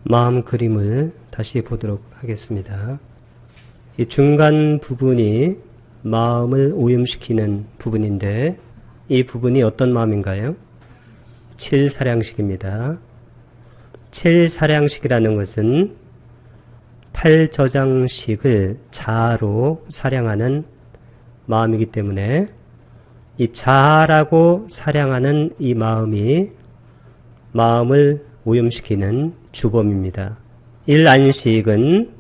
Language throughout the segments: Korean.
마음 그림을 다시 보도록 하겠습니다. 이 중간 부분이 마음을 오염시키는 부분인데 이 부분이 어떤 마음인가요? 칠사량식입니다. 칠사량식이라는 것은 팔저장식을 자아로 사량하는 마음이기 때문에 이 자아라고 사량하는 이 마음이 마음을 오염시키는 주범입니다. 일안식은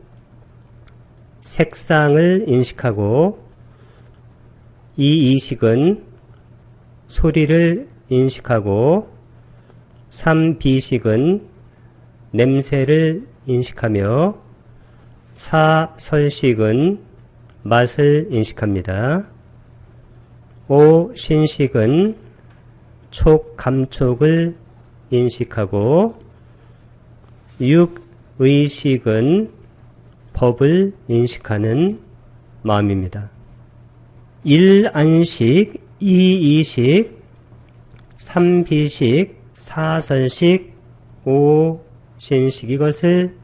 색상을 인식하고 이이식은 소리를 인식하고 삼비식은 냄새를 인식하며 사설식은 맛을 인식합니다. 오신식은 촉감촉을 인식하고 육의식은 법을 인식하는 마음입니다. 일안식, 이이식, 삼비식, 사설식, 오신식 이것을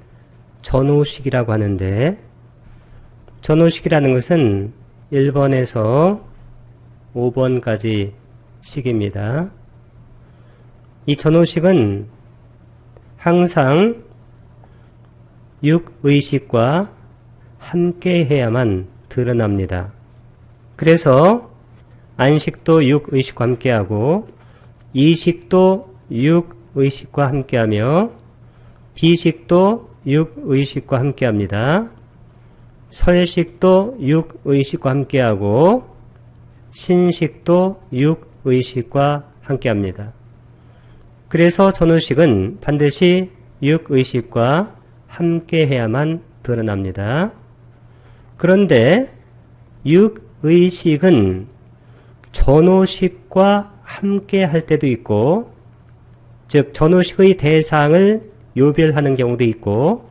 전오식이라고 하는데 전오식이라는 것은 1번에서 5번까지 식입니다. 이 전오식은 항상 육의식과 함께 해야만 드러납니다. 그래서 안식도 육의식과 함께하고 이식도 육의식과 함께하며 비식도 육의식과 함께합니다. 설식도 육의식과 함께하고 신식도 육의식과 함께합니다. 그래서 전오식은 반드시 육의식과 함께해야만 드러납니다. 그런데 육의식은 전오식과 함께 할 때도 있고 즉 전오식의 대상을 요별하는 경우도 있고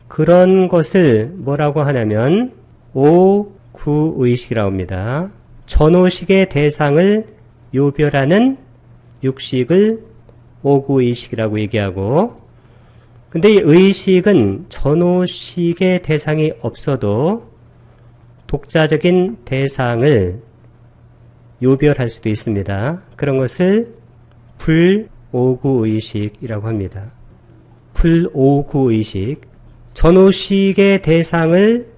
그런 것을 뭐라고 하냐면 오구의식이라고 합니다. 전오식의 대상을 요별하는 육식을 오구의식이라고 얘기하고 근데 이 의식은 전오식의 대상이 없어도 독자적인 대상을 요별할 수도 있습니다. 그런 것을 불오구의식이라고 합니다. 불오구의식 전오식의 대상을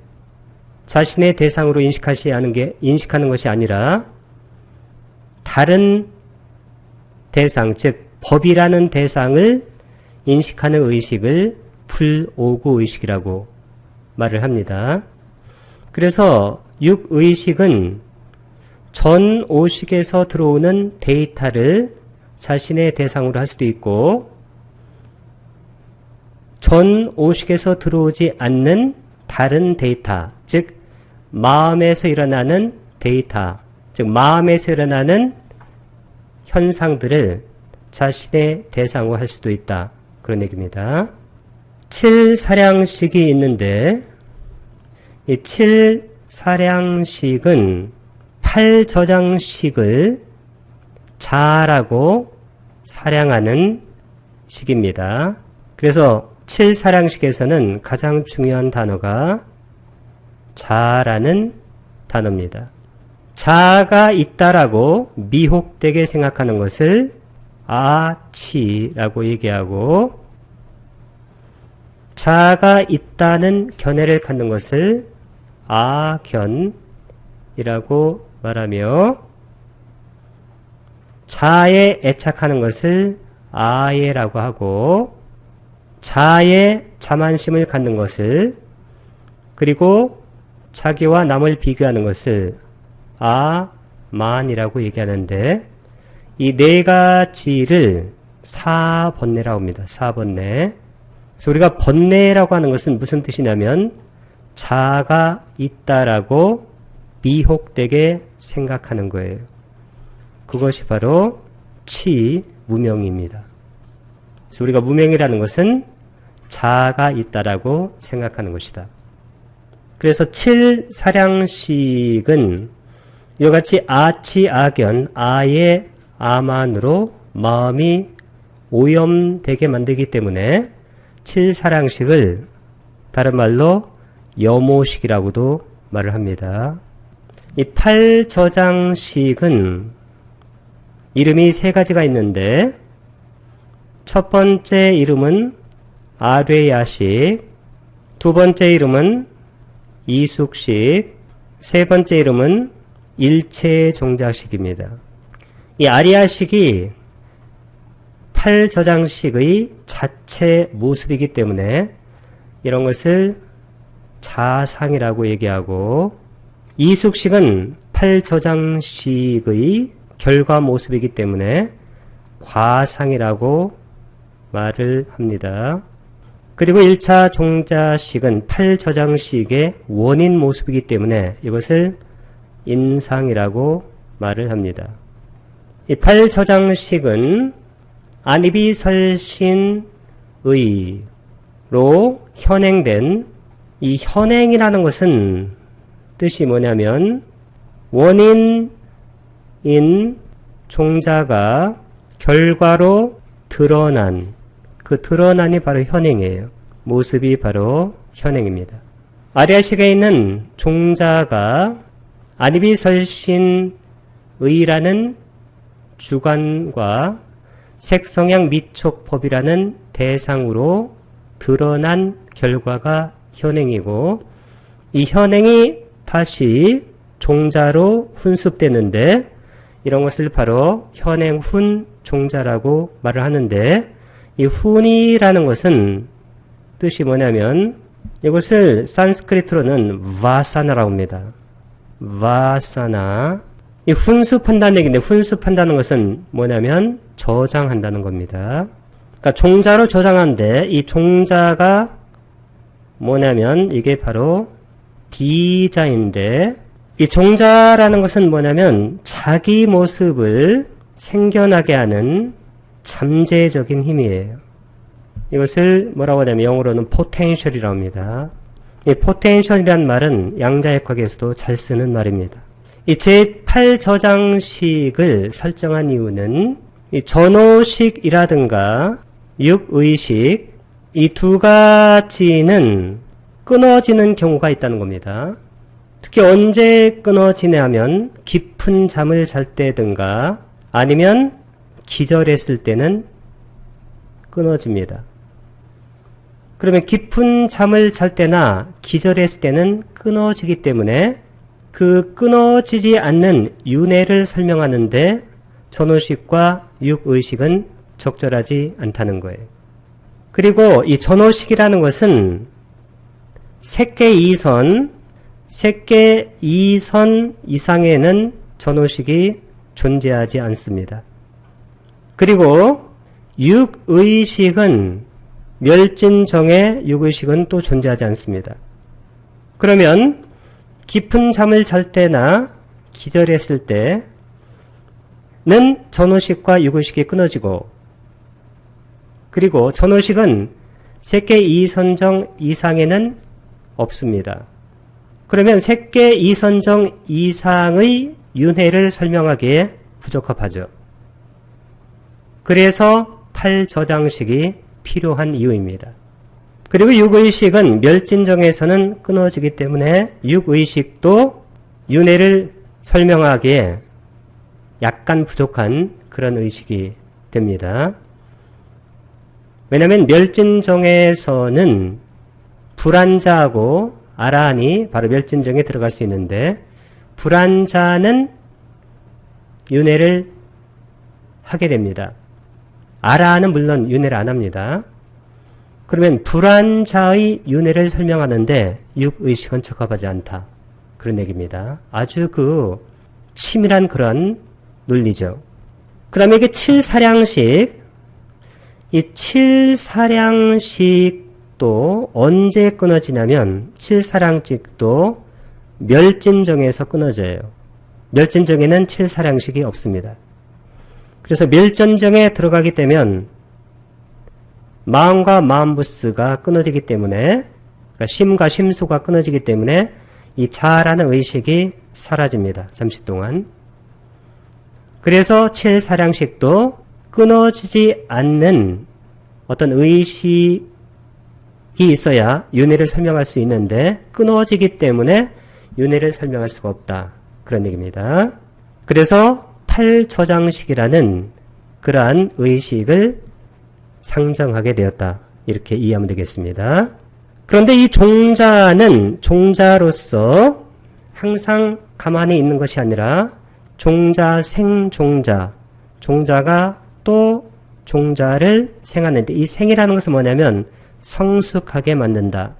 자신의 대상으로 인식하는 것이 아니라 다른 대상, 즉 법이라는 대상을 인식하는 의식을 불오구의식이라고 말을 합니다. 그래서 육의식은 전오식에서 들어오는 데이터를 자신의 대상으로 할 수도 있고 전오식에서 들어오지 않는 다른 데이터, 즉 마음에서 일어나는 데이터, 즉 마음에서 일어나는 현상들을 자신의 대상으로 할 수도 있다. 그런 얘기입니다. 칠사량식이 있는데 이 칠사량식은 팔저장식을 자아라고 사량하는 식입니다. 그래서 칠사량식에서는 가장 중요한 단어가 자아라는 단어입니다. 자아가 있다라고 미혹되게 생각하는 것을 아치라고 얘기하고 자아가 있다는 견해를 갖는 것을 아견이라고 말하며 자아에 애착하는 것을 아예라고 하고 자아에 자만심을 갖는 것을 그리고 자기와 남을 비교하는 것을 아만이라고 얘기하는데 이 네 가지를 사번뇌라고 합니다. 사번뇌. 그래서 우리가 번뇌라고 하는 것은 무슨 뜻이냐면 자아가 있다라고 미혹되게 생각하는 거예요. 그것이 바로 치무명입니다. 그래서 우리가 무명이라는 것은 자아가 있다라고 생각하는 것이다. 그래서 칠사량식은 이와 같이 아치, 아견, 아의 아만으로 마음이 오염되게 만들기 때문에 칠사량식을 다른 말로 염오식이라고도 말을 합니다. 이 팔저장식은 이름이 세 가지가 있는데 첫 번째 이름은 아뢰야식, 두 번째 이름은 이숙식, 세 번째 이름은 일체종자식입니다. 이 아리야식이 팔저장식의 자체 모습이기 때문에 이런 것을 자상이라고 얘기하고, 이숙식은 팔저장식의 결과 모습이기 때문에 과상이라고 말을 합니다. 그리고 1차 종자식은 팔저장식의 원인 모습이기 때문에 이것을 인상이라고 말을 합니다. 이 팔저장식은 안이비설신의로 현행된, 이 현행이라는 것은 뜻이 뭐냐면 원인인 종자가 결과로 드러난, 그 드러난이 바로 현행이에요. 모습이 바로 현행입니다. 아리야식에 있는 종자가 안이비설신의라는 주관과 색성향 미촉법이라는 대상으로 드러난 결과가 현행이고, 이 현행이 다시 종자로 훈습되는데 이런 것을 바로 현행훈 종자라고 말을 하는데, 이 훈이라는 것은 뜻이 뭐냐면 이것을 산스크리트로는 바사나라고 합니다. 바사나. 이 훈습한다는 얘기인데, 훈습한다는 것은 뭐냐면 저장한다는 겁니다. 그러니까 종자로 저장하는데 이 종자가 뭐냐면 이게 바로 비자인데, 이 종자라는 것은 뭐냐면 자기 모습을 생겨나게 하는 잠재적인 힘이에요. 이것을 뭐라고 하냐면 영어로는 포텐셜이라고 합니다. 이 포텐셜이라는 말은 양자역학에서도 잘 쓰는 말입니다. 이 제8저장식을 설정한 이유는 이 전오식이라든가 육의식, 이 두 가지는 끊어지는 경우가 있다는 겁니다. 특히 언제 끊어지냐 하면 깊은 잠을 잘 때든가 아니면 기절했을 때는 끊어집니다. 그러면 깊은 잠을 잘 때나 기절했을 때는 끊어지기 때문에 그 끊어지지 않는 윤회를 설명하는데 전오식과 육의식은 적절하지 않다는 거예요. 그리고 이 전오식이라는 것은 색계 2선 이상에는 전오식이 존재하지 않습니다. 그리고 육의식은 멸진정의 육의식은 또 존재하지 않습니다. 그러면 깊은 잠을 잘 때나 기절했을 때는 전오식과 육의식이 끊어지고, 그리고 전오식은 색계 2선정 이상에는 없습니다. 그러면 색계 2선정 이상의 윤회를 설명하기에 부적합하죠. 그래서 팔저장식이 필요한 이유입니다. 그리고 육의식은 멸진정에서는 끊어지기 때문에 육의식도 윤회를 설명하기에 약간 부족한 그런 의식이 됩니다. 왜냐하면 멸진정에서는 불안자하고 아라한이 바로 멸진정에 들어갈 수 있는데, 불안자는 윤회를 하게 됩니다. 아라한은 물론 윤회를 안 합니다. 그러면 불안자의 윤회를 설명하는데 육의식은 적합하지 않다. 그런 얘기입니다. 아주 치밀한 그런 논리죠. 그 다음에 이게 칠사량식. 이 칠사량식도 언제 끊어지냐면 칠사량식도 멸진정에서 끊어져요. 멸진정에는 칠사량식이 없습니다. 그래서 멸진정에 들어가게 되면 마음과 마음부스가 끊어지기 때문에, 그러니까 심과 심수가 끊어지기 때문에 이 자라는 의식이 사라집니다. 잠시 동안. 그래서 칠사량식도 끊어지지 않는 어떤 의식의 있어야 윤회를 설명할 수 있는데 끊어지기 때문에 윤회를 설명할 수가 없다. 그런 얘기입니다. 그래서 팔처장식이라는 그러한 의식을 상정하게 되었다. 이렇게 이해하면 되겠습니다. 그런데 이 종자는 종자로서 항상 가만히 있는 것이 아니라 종자, 생종자, 종자가 또 종자를 생하는데 이 생이라는 것은 뭐냐면 성숙하게 만든다.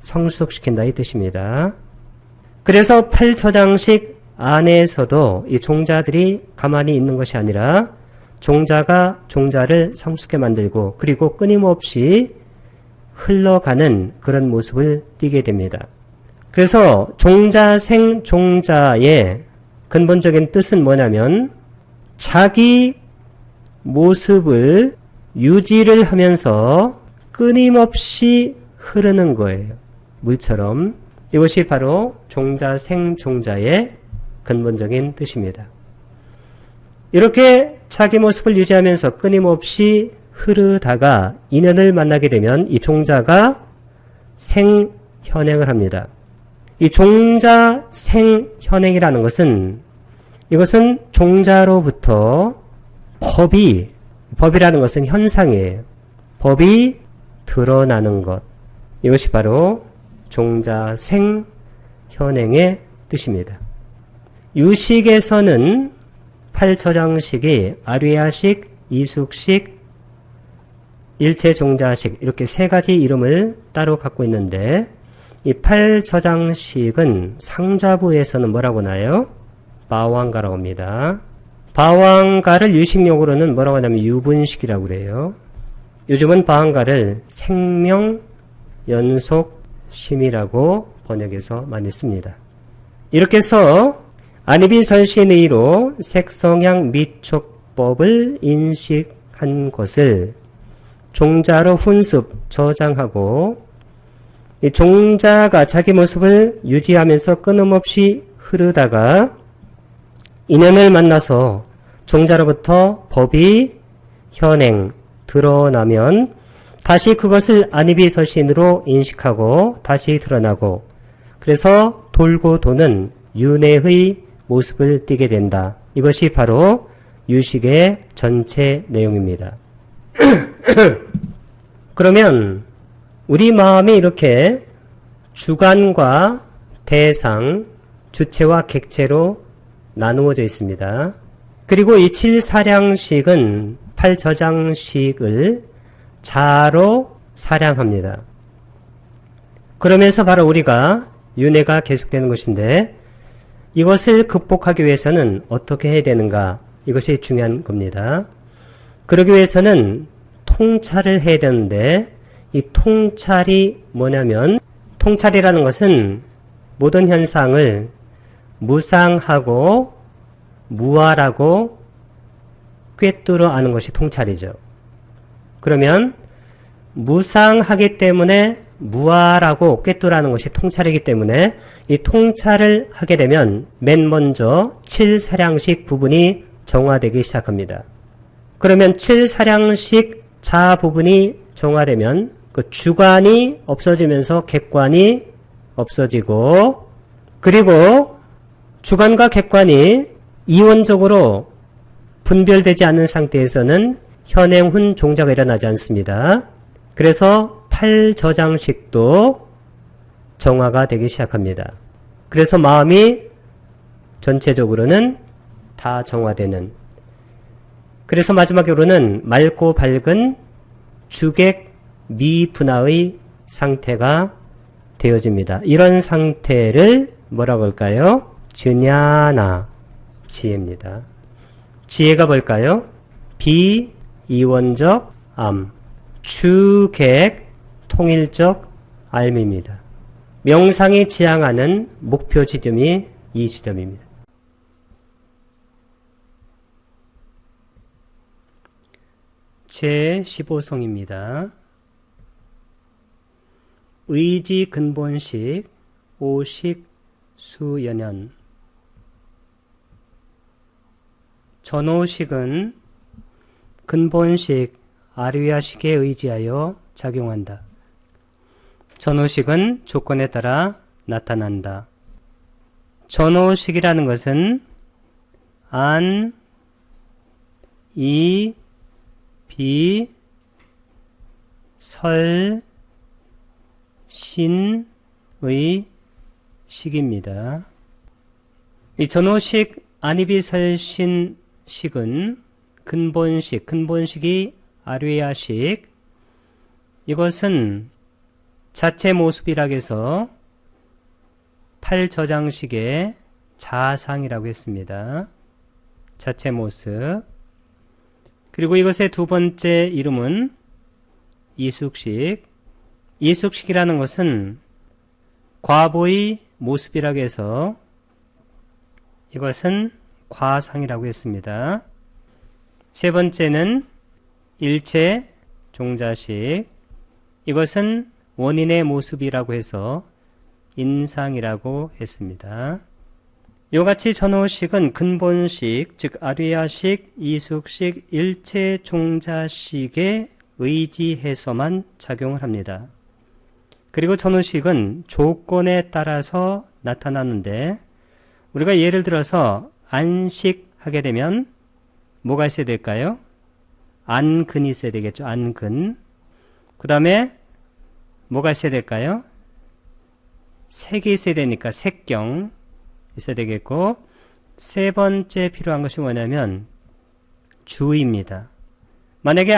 성숙시킨다 이 뜻입니다. 그래서 팔처장식 안에서도 이 종자들이 가만히 있는 것이 아니라 종자가 종자를 성숙하게 만들고 그리고 끊임없이 흘러가는 그런 모습을 띠게 됩니다. 그래서 종자, 생, 종자의 근본적인 뜻은 뭐냐면 자기 모습을 유지를 하면서 끊임없이 흐르는 거예요. 물처럼. 이것이 바로 종자, 생, 종자의 근본적인 뜻입니다. 이렇게 자기 모습을 유지하면서 끊임없이 흐르다가 인연을 만나게 되면 이 종자가 생현행을 합니다. 이 종자, 생현행이라는 것은 이것은 종자로부터 법이라는 것은 현상이에요. 법이 드러나는 것. 이것이 바로 종자, 생현행의 뜻입니다. 유식에서는 팔처장식이 아류야식, 이숙식, 일체종자식 이렇게 세 가지 이름을 따로 갖고 있는데 이 팔처장식은 상좌부에서는 뭐라고 하나요? 바왕가라고 합니다. 바왕가를 유식용어로는 뭐라고 하냐면 유분식이라고 그래요. 요즘은 바왕가를 생명, 연속, 심이라고 번역해서 많이 씁니다. 이렇게 해서 안이비설신의로 색성향 미촉법을 인식한 것을 종자로 훈습, 저장하고 이 종자가 자기 모습을 유지하면서 끊임없이 흐르다가 인연을 만나서 종자로부터 법이 현행, 드러나면 다시 그것을 안이비설신으로 인식하고 다시 드러나고 그래서 돌고 도는 윤회의 모습을 띠게 된다. 이것이 바로 유식의 전체 내용입니다. 그러면 우리 마음이 이렇게 주관과 대상, 주체와 객체로 나누어져 있습니다. 그리고 이 칠사량식은 팔저장식을 자로 사량합니다. 그러면서 바로 우리가 윤회가 계속되는 것인데 이것을 극복하기 위해서는 어떻게 해야 되는가? 이것이 중요한 겁니다. 그러기 위해서는 통찰을 해야 되는데 이 통찰이 뭐냐면 통찰이라는 것은 모든 현상을 무상하고 무아라고 꿰뚫어 아는 것이 통찰이죠. 그러면 무상하기 때문에 무아라고 꿰뚫어하는 것이 통찰이기 때문에 이 통찰을 하게 되면 맨 먼저 칠사량식 부분이 정화되기 시작합니다. 그러면 칠사량식 자 부분이 정화되면 그 주관이 없어지면서 객관이 없어지고 그리고 주관과 객관이 이원적으로 분별되지 않는 상태에서는 현행훈 종자가 일어나지 않습니다. 그래서 팔저장식도 정화가 되기 시작합니다. 그래서 마음이 전체적으로는 다 정화되는 그래서 마지막으로는 맑고 밝은 주객 미분화의 상태가 되어집니다. 이런 상태를 뭐라고 할까요? 증야나 지혜입니다. 지혜가 뭘까요? 비이원적 암, 주객 통일적 알미입니다. 명상이 지향하는 목표 지점이 이 지점입니다. 제15성입니다. 의지 근본식, 오식 수연연. 전오식은 근본식 아류야식에 의지하여 작용한다. 전호식은 조건에 따라 나타난다. 전호식이라는 것은 안, 이, 비, 설, 신의 식입니다. 이 전호식, 안이비설신 식은 근본식이 아뢰야식, 이것은 자체 모습이라고 해서 팔저장식의 자상이라고 했습니다. 자체 모습. 그리고 이것의 두 번째 이름은 이숙식. 이숙식이라는 것은 과보의 모습이라고 해서 이것은 과상이라고 했습니다. 세 번째는 일체 종자식. 이것은 원인의 모습이라고 해서 인상이라고 했습니다. 이같이 전호식은 근본식, 즉 아뢰야식, 이숙식, 일체 종자식에 의지해서만 작용을 합니다. 그리고 전호식은 조건에 따라서 나타나는데, 우리가 예를 들어서 안식하게 되면 뭐가 있어야 될까요? 안근이 있어야 되겠죠. 안근. 그 다음에 뭐가 있어야 될까요? 색이 있어야 되니까 색경 있어야 되겠고, 세 번째 필요한 것이 뭐냐면 주의입니다. 만약에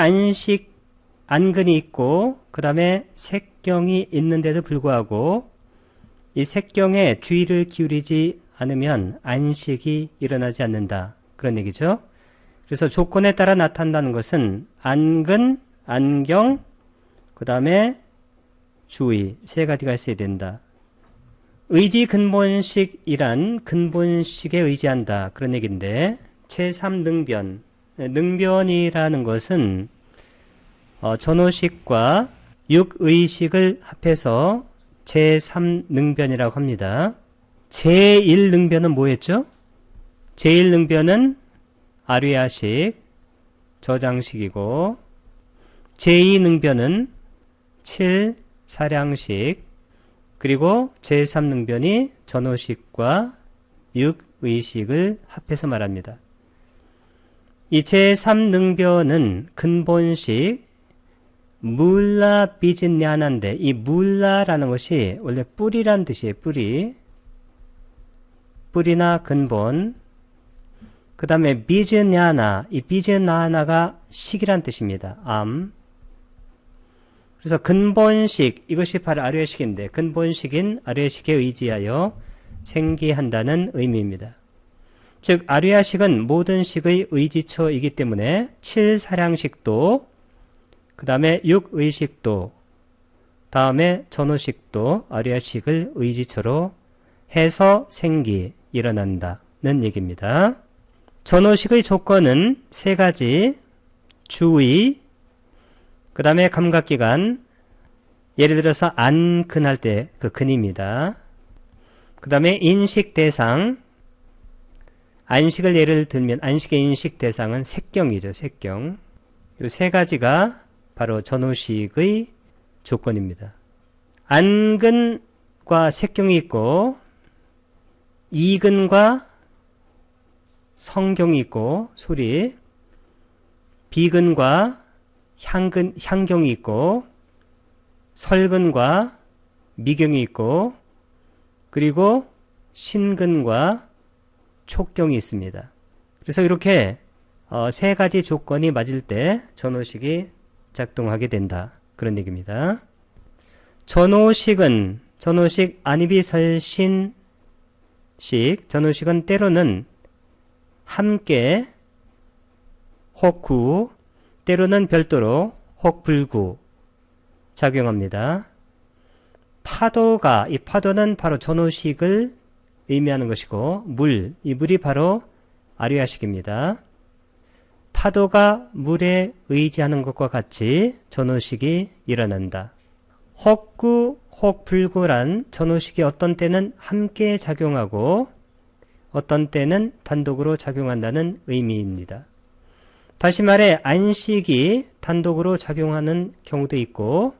안근이 있고 그 다음에 색경이 있는데도 불구하고 이 색경에 주의를 기울이지 않으면 안식이 일어나지 않는다. 그런 얘기죠. 그래서 조건에 따라 나타난다는 것은 안근, 안경, 그 다음에 주의, 세 가지가 있어야 된다. 의지 근본식이란 근본식에 의지한다. 그런 얘기인데, 제3능변. 능변이라는 것은 전호식과 육의식을 합해서 제3능변이라고 합니다. 제1능변은 뭐였죠? 제1능변은 아뢰야식, 저장식이고, 제2능변은 칠사량식, 그리고 제3능변이 전호식과 육의식을 합해서 말합니다. 이 제3능변은 근본식, 물라 비진냐나인데, 이 물라라는 것이 원래 뿌리란 뜻이에요. 뿌리나 근본. 그 다음에 비즈냐나, 이 비즈냐나가 식이란 뜻입니다. 암. 그래서 근본식, 이것이 바로 아뢰식인데, 근본식인 아뢰식에 의지하여 생기한다는 의미입니다. 즉 아뢰야식은 모든 식의 의지처이기 때문에 칠사량식도, 그 다음에 육의식도, 다음에 전호식도 아뢰야식을 의지처로 해서 일어난다는 얘기입니다. 전호식의 조건은 세 가지, 주의, 그 다음에 감각기관, 예를 들어서 안근할 때 그 근입니다. 그 다음에 인식대상, 안식을 예를 들면 안식의 인식 대상은 색경이죠. 색경. 이 세 가지가 바로 전호식의 조건입니다. 안근과 색경이 있고, 이근과 성경이 있고, 소리, 비근과 향경이 있고, 설근과 미경이 있고, 그리고 신근과 촉경이 있습니다. 그래서 이렇게 세 가지 조건이 맞을 때 전호식이 작동하게 된다. 그런 얘기입니다. 전호식 안이비설신식, 전호식은 때로는 함께 혹구, 때로는 별도로 혹불구 작용합니다. 이 파도는 바로 전호식을 의미하는 것이고, 이 물이 바로 아뢰야식입니다. 파도가 물에 의지하는 것과 같이 전호식이 일어난다. 혹구, 혹불구란 전호식이 어떤 때는 함께 작용하고 어떤 때는 단독으로 작용한다는 의미입니다. 다시 말해 안식이 단독으로 작용하는 경우도 있고,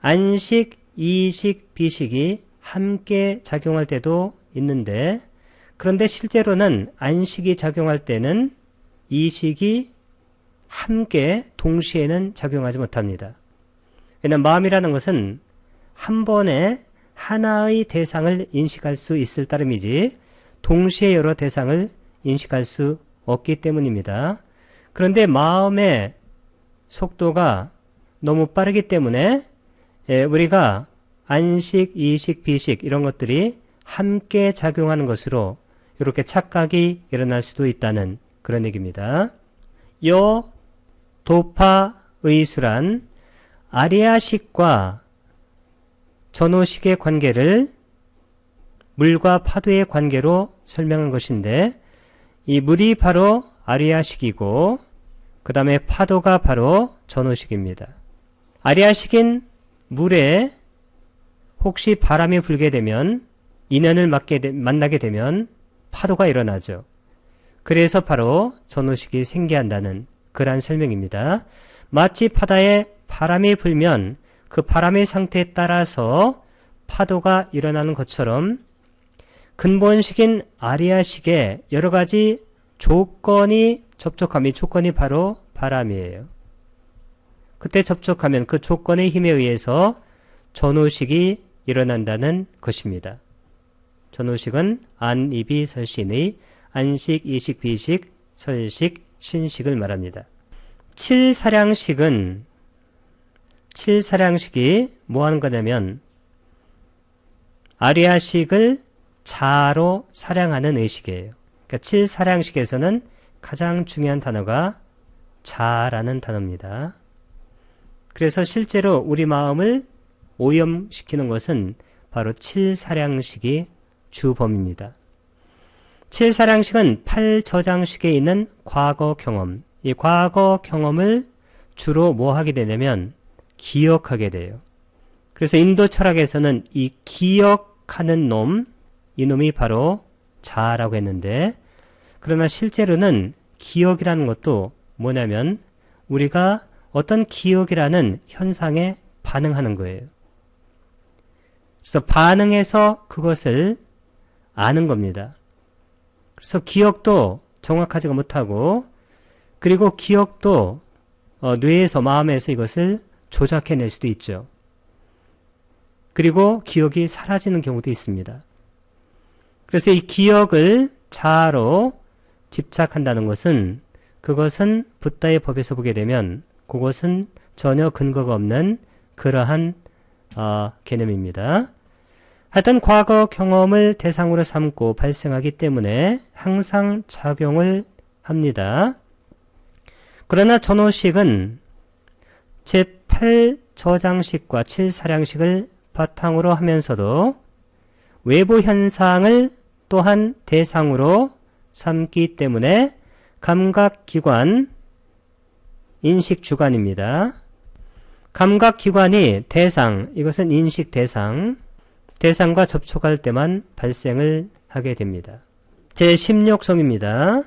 안식, 이식, 비식이 함께 작용할 때도 있는데, 그런데 실제로는 안식이 작용할 때는 이식이 함께 동시에는 작용하지 못합니다. 왜냐하면 마음이라는 것은 한 번에 하나의 대상을 인식할 수 있을 따름이지 동시에 여러 대상을 인식할 수 없기 때문입니다. 그런데 마음의 속도가 너무 빠르기 때문에 우리가 안식, 이식, 비식 이런 것들이 함께 작용하는 것으로 이렇게 착각이 일어날 수도 있다는 그런 얘기입니다. 요 도파의수란 아리아식과 전호식의 관계를 물과 파도의 관계로 설명한 것인데, 이 물이 바로 아리아식이고 그 다음에 파도가 바로 전호식입니다. 아리아식인 물에 혹시 바람이 불게 되면, 인연을 만나게 되면 파도가 일어나죠. 그래서 바로 전호식이 생겨난다는 그러한 설명입니다. 마치 바다에 바람이 불면 그 바람의 상태에 따라서 파도가 일어나는 것처럼 근본식인 아리아식에 여러 가지 조건이 접촉하면, 이 조건이 바로 바람이에요. 그때 접촉하면 그 조건의 힘에 의해서 전호식이 일어난다는 것입니다. 전호식은 안, 이비, 설신의 안식, 이식, 비식, 설식, 신식을 말합니다. 칠사량식이 뭐 하는 거냐면 아리아식을 자로 사량하는 의식이에요. 그러니까 칠사량식에서는 가장 중요한 단어가 자라는 단어입니다. 그래서 실제로 우리 마음을 오염시키는 것은 바로 칠사량식이 주범입니다. 칠사량식은 팔저장식에 있는 과거 경험, 이 과거 경험을 주로 뭐 하게 되냐면 기억하게 돼요. 그래서 인도 철학에서는 이 기억하는 놈, 이 놈이 바로 자아라고 했는데, 그러나 실제로는 기억이라는 것도 뭐냐면 우리가 어떤 기억이라는 현상에 반응하는 거예요. 그래서 반응해서 그것을 아는 겁니다. 그래서 기억도 정확하지가 못하고, 그리고 기억도 뇌에서, 마음에서 이것을 조작해낼 수도 있죠. 그리고 기억이 사라지는 경우도 있습니다. 그래서 이 기억을 자아로 집착한다는 것은, 그것은 붓다의 법에서 보게 되면 그것은 전혀 근거가 없는 그러한 개념입니다. 하여튼 과거 경험을 대상으로 삼고 발생하기 때문에 항상 작용을 합니다. 그러나 전호식은 제8저장식과 7사량식을 바탕으로 하면서도 외부 현상을 또한 대상으로 삼기 때문에 감각기관, 인식주관입니다. 감각기관이 대상, 이것은 인식 대상, 대상과 접촉할 때만 발생을 하게 됩니다. 제16성입니다.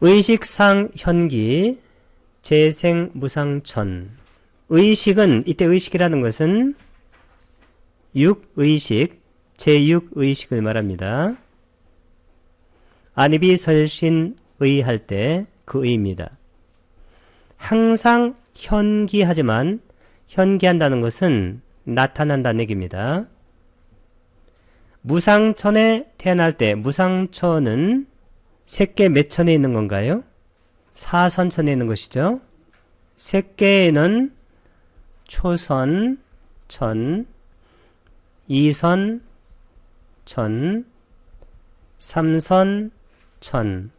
의식상 현기, 재생무상천. 의식은, 이때 의식이라는 것은 육의식, 제6의식을 말합니다. 안입이 설신의 할 때 그 의입니다. 항상 현기하지만, 현기한다는 것은 나타난다는 얘기입니다. 무상천에 태어날 때, 무상천은 색계 몇 천에 있는 건가요? 사선천에 있는 것이죠. 색계에는 초선, 천, 이선, 천, 삼선, 천,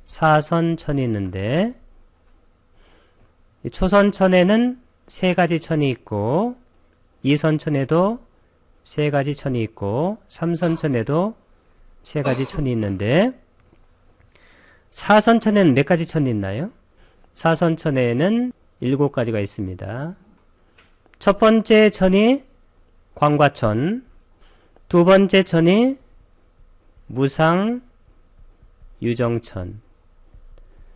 사선천이 있는데, 초선천에는 세 가지 천이 있고, 이선천에도 세 가지 천이 있고, 삼선천에도 세 가지 천이 있는데, 사선천에는 몇 가지 천이 있나요? 사선천에는 7가지가 있습니다. 첫 번째 천이 광과천, 두 번째 천이 무상유정천.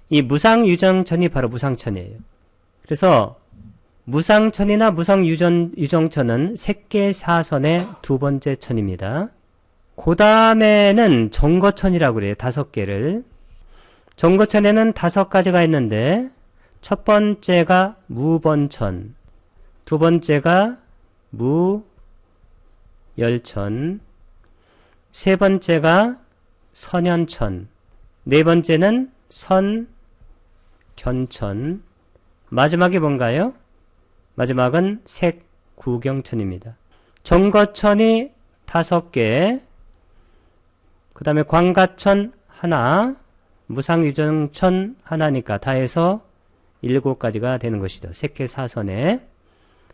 이 무상유정천이 바로 무상천이에요. 그래서 무상천이나 무상유정천은 색계사선의 두 번째 천입니다. 그 다음에는 정거천이라고 그래요. 5개를. 정거천에는 5가지가 있는데 첫 번째가 무번천, 두 번째가 무열천, 세 번째가 선현천, 네 번째는 선견천, 마지막이 뭔가요? 마지막은 색구경천입니다. 정거천이 5개, 그 다음에 광가천 하나, 무상유정천 하나니까 다 해서 7가지가 되는 것이죠. 색계사선에.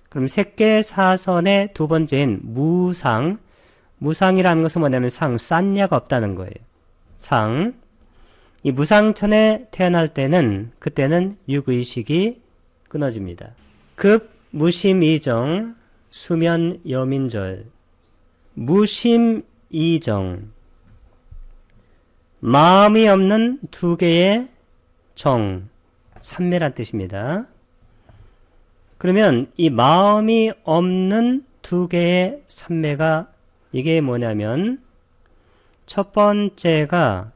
그럼 색계사선의 두 번째인 무상이라는 것은 뭐냐면 싼야가 없다는 거예요. 이 무상천에 태어날 때는 그때는 육의식이 끊어집니다. 무심이정, 수면여민절. 무심이정, 마음이 없는 2개의 정, 삼매란 뜻입니다. 그러면 이 마음이 없는 2개의 삼매가 이게 뭐냐면 첫 번째가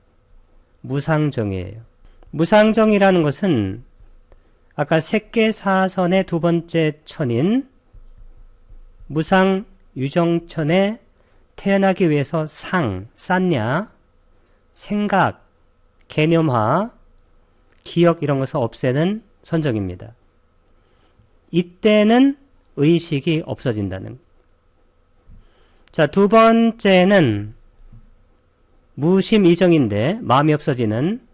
무상정이에요. 무상정이라는 것은 아까 색계사선의 두 번째 천인 무상유정천에 태어나기 위해서 싼야, 생각, 개념화, 기억 이런 것을 없애는 선정입니다. 이때는 의식이 없어진다는. 자, 두 번째는 무심이정인데 마음이 없어지는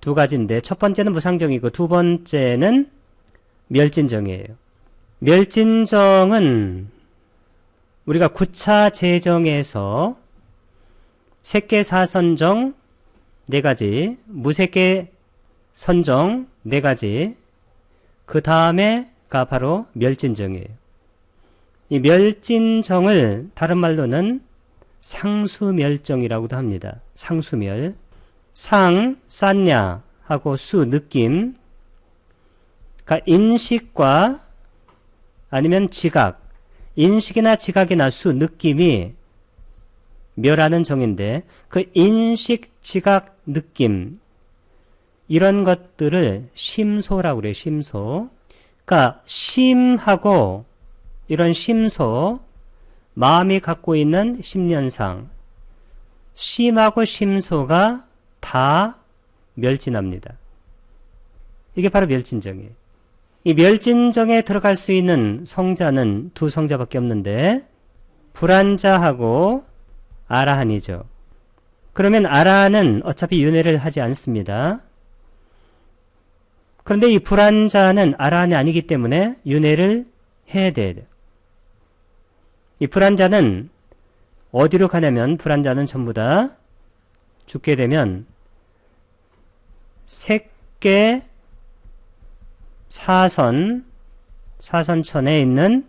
2가지인데 첫 번째는 무상정이고 두 번째는 멸진정이에요. 멸진정은 우리가 9차 재정에서 색계사선정 4가지, 무색계선정 4가지, 그 다음에가 바로 멸진정이에요. 이 멸진정을 다른 말로는 상수멸정이라고도 합니다. 상수멸. 싼야 하고 느낌. 그러니까 인식과 아니면 지각, 인식이나 지각이나 느낌이 멸하는 정인데 그 인식, 지각, 느낌 이런 것들을 심소라고 그래요. 심소. 그러니까 심하고 이런 심소, 마음이 갖고 있는 심련상, 심하고 심소가 다 멸진합니다. 이게 바로 멸진정이에요. 이 멸진정에 들어갈 수 있는 성자는 2성자밖에 없는데 불안자하고 아라한이죠. 그러면 아라한은 어차피 윤회를 하지 않습니다. 그런데 이 불안자는 아라한이 아니기 때문에 윤회를 해야 돼요. 이 불안자는 어디로 가냐면 불안자는 전부 다 죽게 되면 색계 사선천에 있는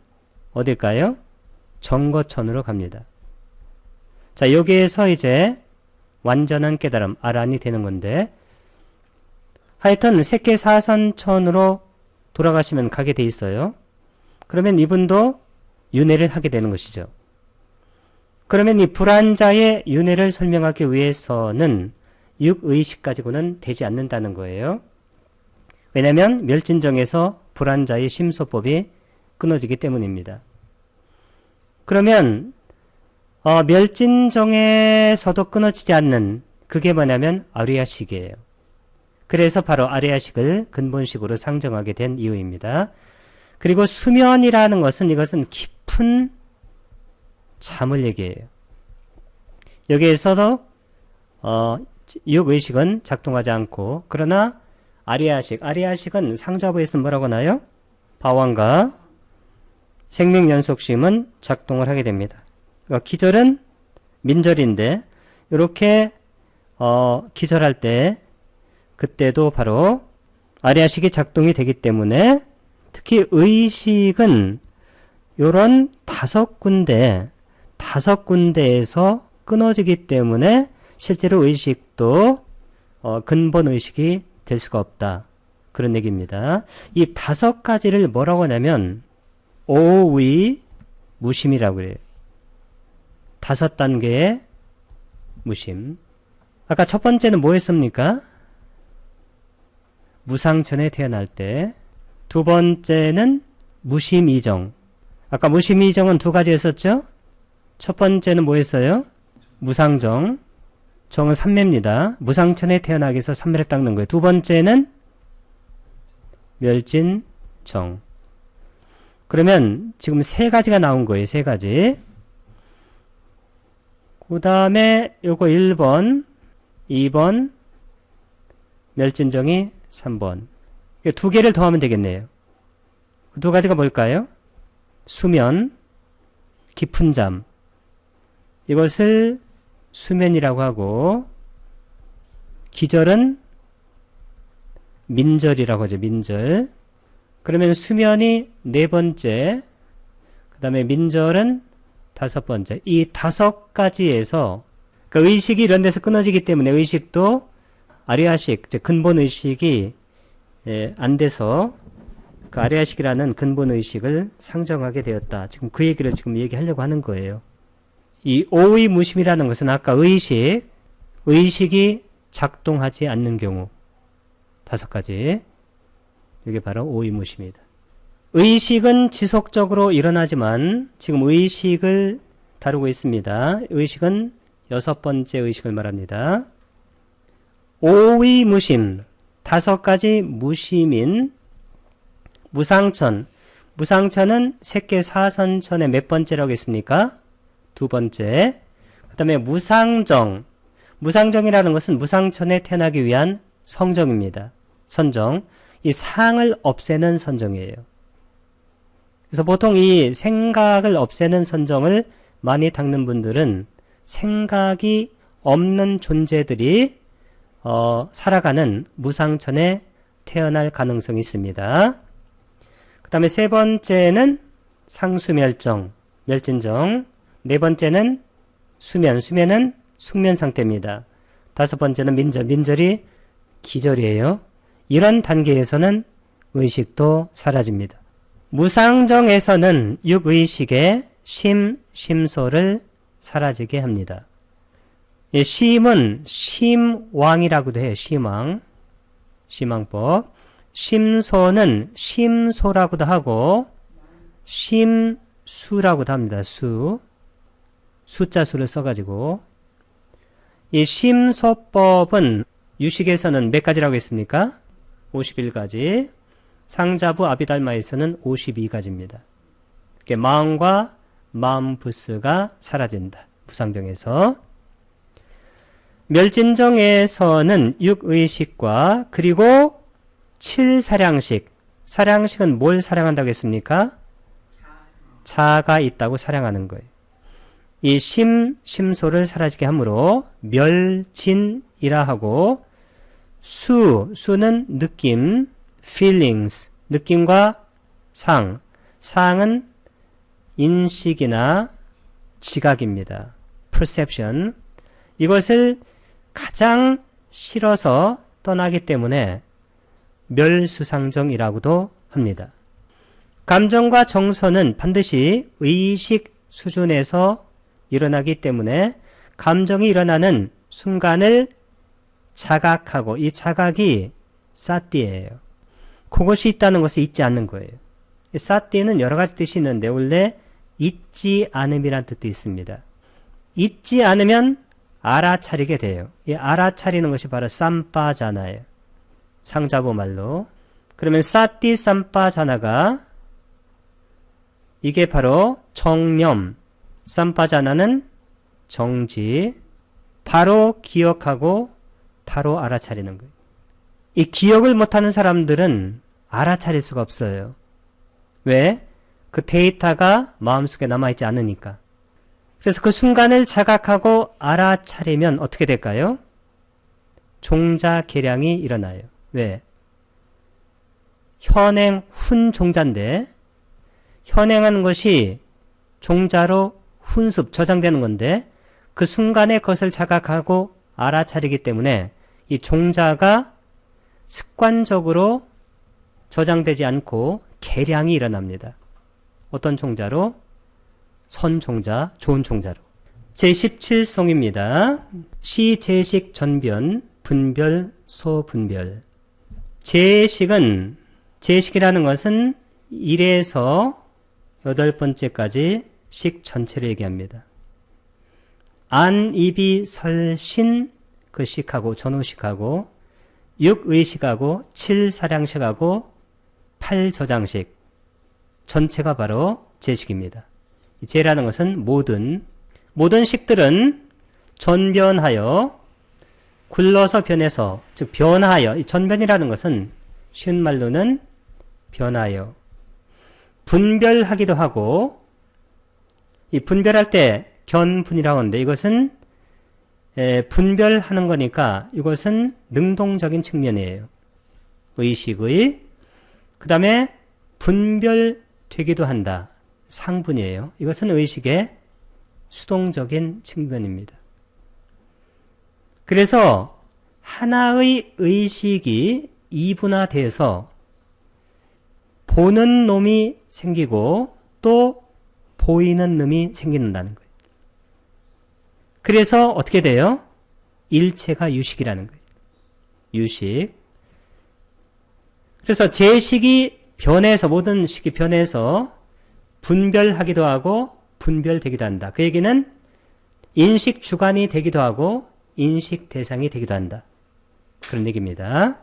어딜까요? 정거천으로 갑니다. 자, 여기에서 이제 완전한 깨달음, 아란이 되는 건데 하여튼 색계 사선천으로 돌아가시면 가게 돼 있어요. 그러면 이분도 윤회를 하게 되는 것이죠. 그러면 이 불안자의 윤회를 설명하기 위해서는 육의식 가지고는 되지 않는다는 거예요. 왜냐하면 멸진정에서 불안자의 심소법이 끊어지기 때문입니다. 그러면 멸진정에서도 끊어지지 않는 그게 뭐냐면 아리야식이에요. 그래서 바로 아리야식을 근본식으로 상정하게 된 이유입니다. 그리고 수면이라는 것은 이것은 깊은 잠을 얘기해요. 여기에서도 육의식은 작동하지 않고 그러나 아리야식은 상좌부에서는 뭐라고 하나요? 바완과 생명연속심은 작동을 하게 됩니다. 그러니까 기절은 민절인데 이렇게 기절할 때 그때도 바로 아리야식이 작동이 되기 때문에 특히 의식은 요런 5군데에서 끊어지기 때문에 실제로 의식도 근본 의식이 될 수가 없다. 그런 얘기입니다. 이 5가지를 뭐라고 하냐면 오의 무심이라고 그래요. 5단계의 무심. 아까 첫 번째는 뭐 했습니까? 무상천에 태어날 때. 두 번째는 무심이정. 아까 무심이정은 2가지 했었죠? 첫 번째는 뭐 했어요? 무상정. 정은 3매입니다. 무상천에 태어나기 위해서 3매를 닦는 거예요. 두 번째는 멸진정. 그러면 지금 3가지가 나온 거예요. 3가지. 그 다음에 요거 1번, 2번, 멸진정이 3번. 2개를 더하면 되겠네요. 그 2가지가 뭘까요? 수면, 깊은 잠. 이것을 수면이라고 하고, 기절은 민절이라고 하죠. 민절. 그러면 수면이 4번째, 그 다음에 민절은 5번째. 이 5가지에서 그 의식이 이런 데서 끊어지기 때문에 의식도 아리아식, 즉 근본 의식이 안 돼서 그 아리아식이라는 근본 의식을 상정하게 되었다. 지금 그 얘기를 지금 얘기하려고 하는 거예요. 이 오의 무심이라는 것은 아까 의식이 작동하지 않는 경우 5가지. 이게 바로 오의 무심이다. 의식은 지속적으로 일어나지만 지금 의식을 다루고 있습니다. 의식은 6번째 의식을 말합니다. 오의 무심, 5가지 무심인 무상천. 무상천은 색계 사선천의 몇 번째라고 했습니까? 2번째. 그 다음에 무상정. 무상정이라는 것은 무상천에 태어나기 위한 성정입니다. 선정. 이 상을 없애는 선정이에요. 그래서 보통 이 생각을 없애는 선정을 많이 닦는 분들은 생각이 없는 존재들이 살아가는 무상천에 태어날 가능성이 있습니다. 그 다음에 3번째는 상수멸정, 멸진정. 4번째는 수면, 수면은 숙면 상태입니다. 5번째는 민절, 민절이 기절이에요. 이런 단계에서는 의식도 사라집니다. 무상정에서는 육의식의 심소를 사라지게 합니다. 심은 심왕이라고도 해요. 심왕. 심왕법. 심소는 심소라고도 하고 심수라고도 합니다. 수. 숫자 수를 써가지고. 이 심소법은 유식에서는 몇 가지라고 했습니까? 51가지. 상자부 아비달마에서는 52가지입니다. 마음과 마음부스가 사라진다. 무상정에서. 멸진정에서는 육의식과 그리고 7사량식. 사량식은 뭘 사량한다고 했습니까? 자가 있다고 사량하는 거예요. 이 심소를 사라지게 하므로 멸진이라 하고 수는 느낌, feelings, 느낌과 상은 인식이나 지각입니다. perception. 이것을 가장 싫어서 떠나기 때문에 멸수상정이라고도 합니다. 감정과 정서는 반드시 의식 수준에서 일어나기 때문에 감정이 일어나는 순간을 자각하고 이 자각이 사띠예요. 그것이 있다는 것을 잊지 않는 거예요. 사띠는 여러 가지 뜻이 있는데 원래 잊지 않음이라는 뜻도 있습니다. 잊지 않으면 알아차리게 돼요. 이 알아차리는 것이 바로 삼빠자나예요. 상자보 말로. 그러면 사띠 삼빠자나가 이게 바로 정념. 삼빠자나는 정지. 바로 기억하고 바로 알아차리는 거예요. 이 기억을 못하는 사람들은 알아차릴 수가 없어요. 왜? 그 데이터가 마음속에 남아있지 않으니까. 그래서 그 순간을 자각하고 알아차리면 어떻게 될까요? 종자개량이 일어나요. 왜? 현행 훈종자인데 현행하는 것이 종자로 훈습, 저장되는 건데 그 순간에 그것을 자각하고 알아차리기 때문에 이 종자가 습관적으로 저장되지 않고 개량이 일어납니다. 어떤 총자로? 선총자, 좋은 총자로. 제17송입니다. 시, 제식, 전변, 분별, 소분별. 제식이라는 것은 1에서 8번째까지 식 전체를 얘기합니다. 안, 이비, 설, 신, 그 식하고 전후식하고 6의식하고 7사량식하고 8저장식 전체가 바로 제식입니다. 제라는 것은 모든 식들은 전변하여 굴러서 변해서, 즉 변하여, 이 전변이라는 것은 쉬운 말로는 변하여 분별하기도 하고, 이 분별할 때 견분이라고 하는데 이것은 분별하는 거니까 이것은 능동적인 측면이에요. 의식의. 그 다음에 분별되기도 한다. 상분이에요. 이것은 의식의 수동적인 측면입니다. 그래서 하나의 의식이 이분화돼서 보는 놈이 생기고 또 보이는 놈이 생긴다는 거예요. 그래서 어떻게 돼요? 일체가 유식이라는 거예요. 유식. 그래서 제식이 변해서, 모든 식이 변해서 분별하기도 하고 분별되기도 한다. 그 얘기는 인식 주관이 되기도 하고 인식 대상이 되기도 한다. 그런 얘기입니다.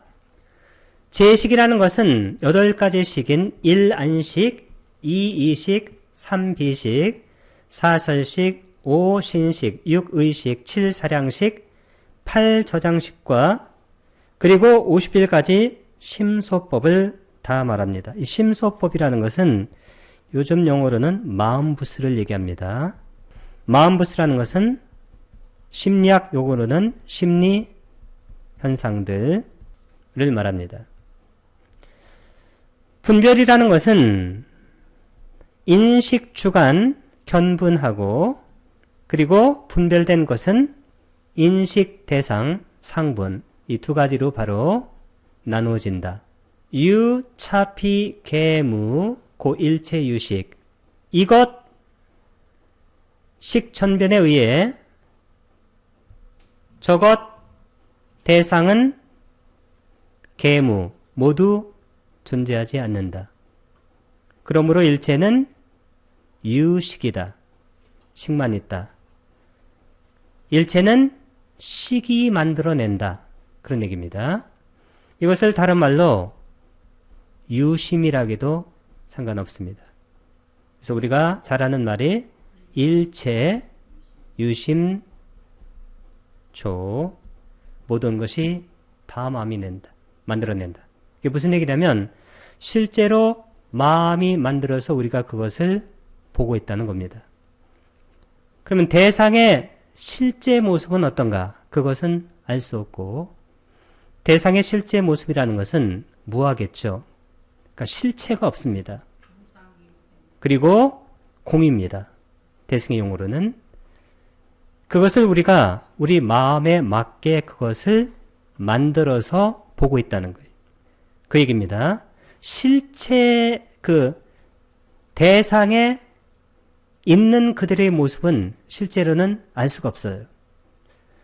제식이라는 것은 8가지 식인 1안식, 2이식, 3비식, 4설식, 5신식, 6의식, 7사량식, 8저장식과 그리고 50일까지 심소법을 다 말합니다. 이 심소법이라는 것은 요즘 용어로는 마음부스를 얘기합니다. 마음부스라는 것은 심리학 용어로는 심리 현상들을 말합니다. 분별이라는 것은 인식 주관 견분하고 그리고 분별된 것은 인식 대상 상분, 이 두 가지로 바로 나누어진다. 유, 차피, 계무, 고일체 유식. 이것 식전변에 의해 저것 대상은 계무 모두 존재하지 않는다. 그러므로 일체는 유식이다. 식만 있다. 일체는 식이 만들어낸다. 그런 얘기입니다. 이것을 다른 말로 유심이라기도 상관없습니다. 그래서 우리가 잘 아는 말이 일체, 유심, 조, 모든 것이 다 마음이 만들어낸다. 이게 무슨 얘기냐면 실제로 마음이 만들어서 우리가 그것을 보고 있다는 겁니다. 그러면 대상의 실제 모습은 어떤가? 그것은 알 수 없고 대상의 실제 모습이라는 것은 무하겠죠. 그러니까 실체가 없습니다. 그리고 공입니다. 대승의 용어로는. 그것을 우리가 우리 마음에 맞게 그것을 만들어서 보고 있다는 거예요. 그 얘기입니다. 실체, 대상에 있는 그들의 모습은 실제로는 알 수가 없어요.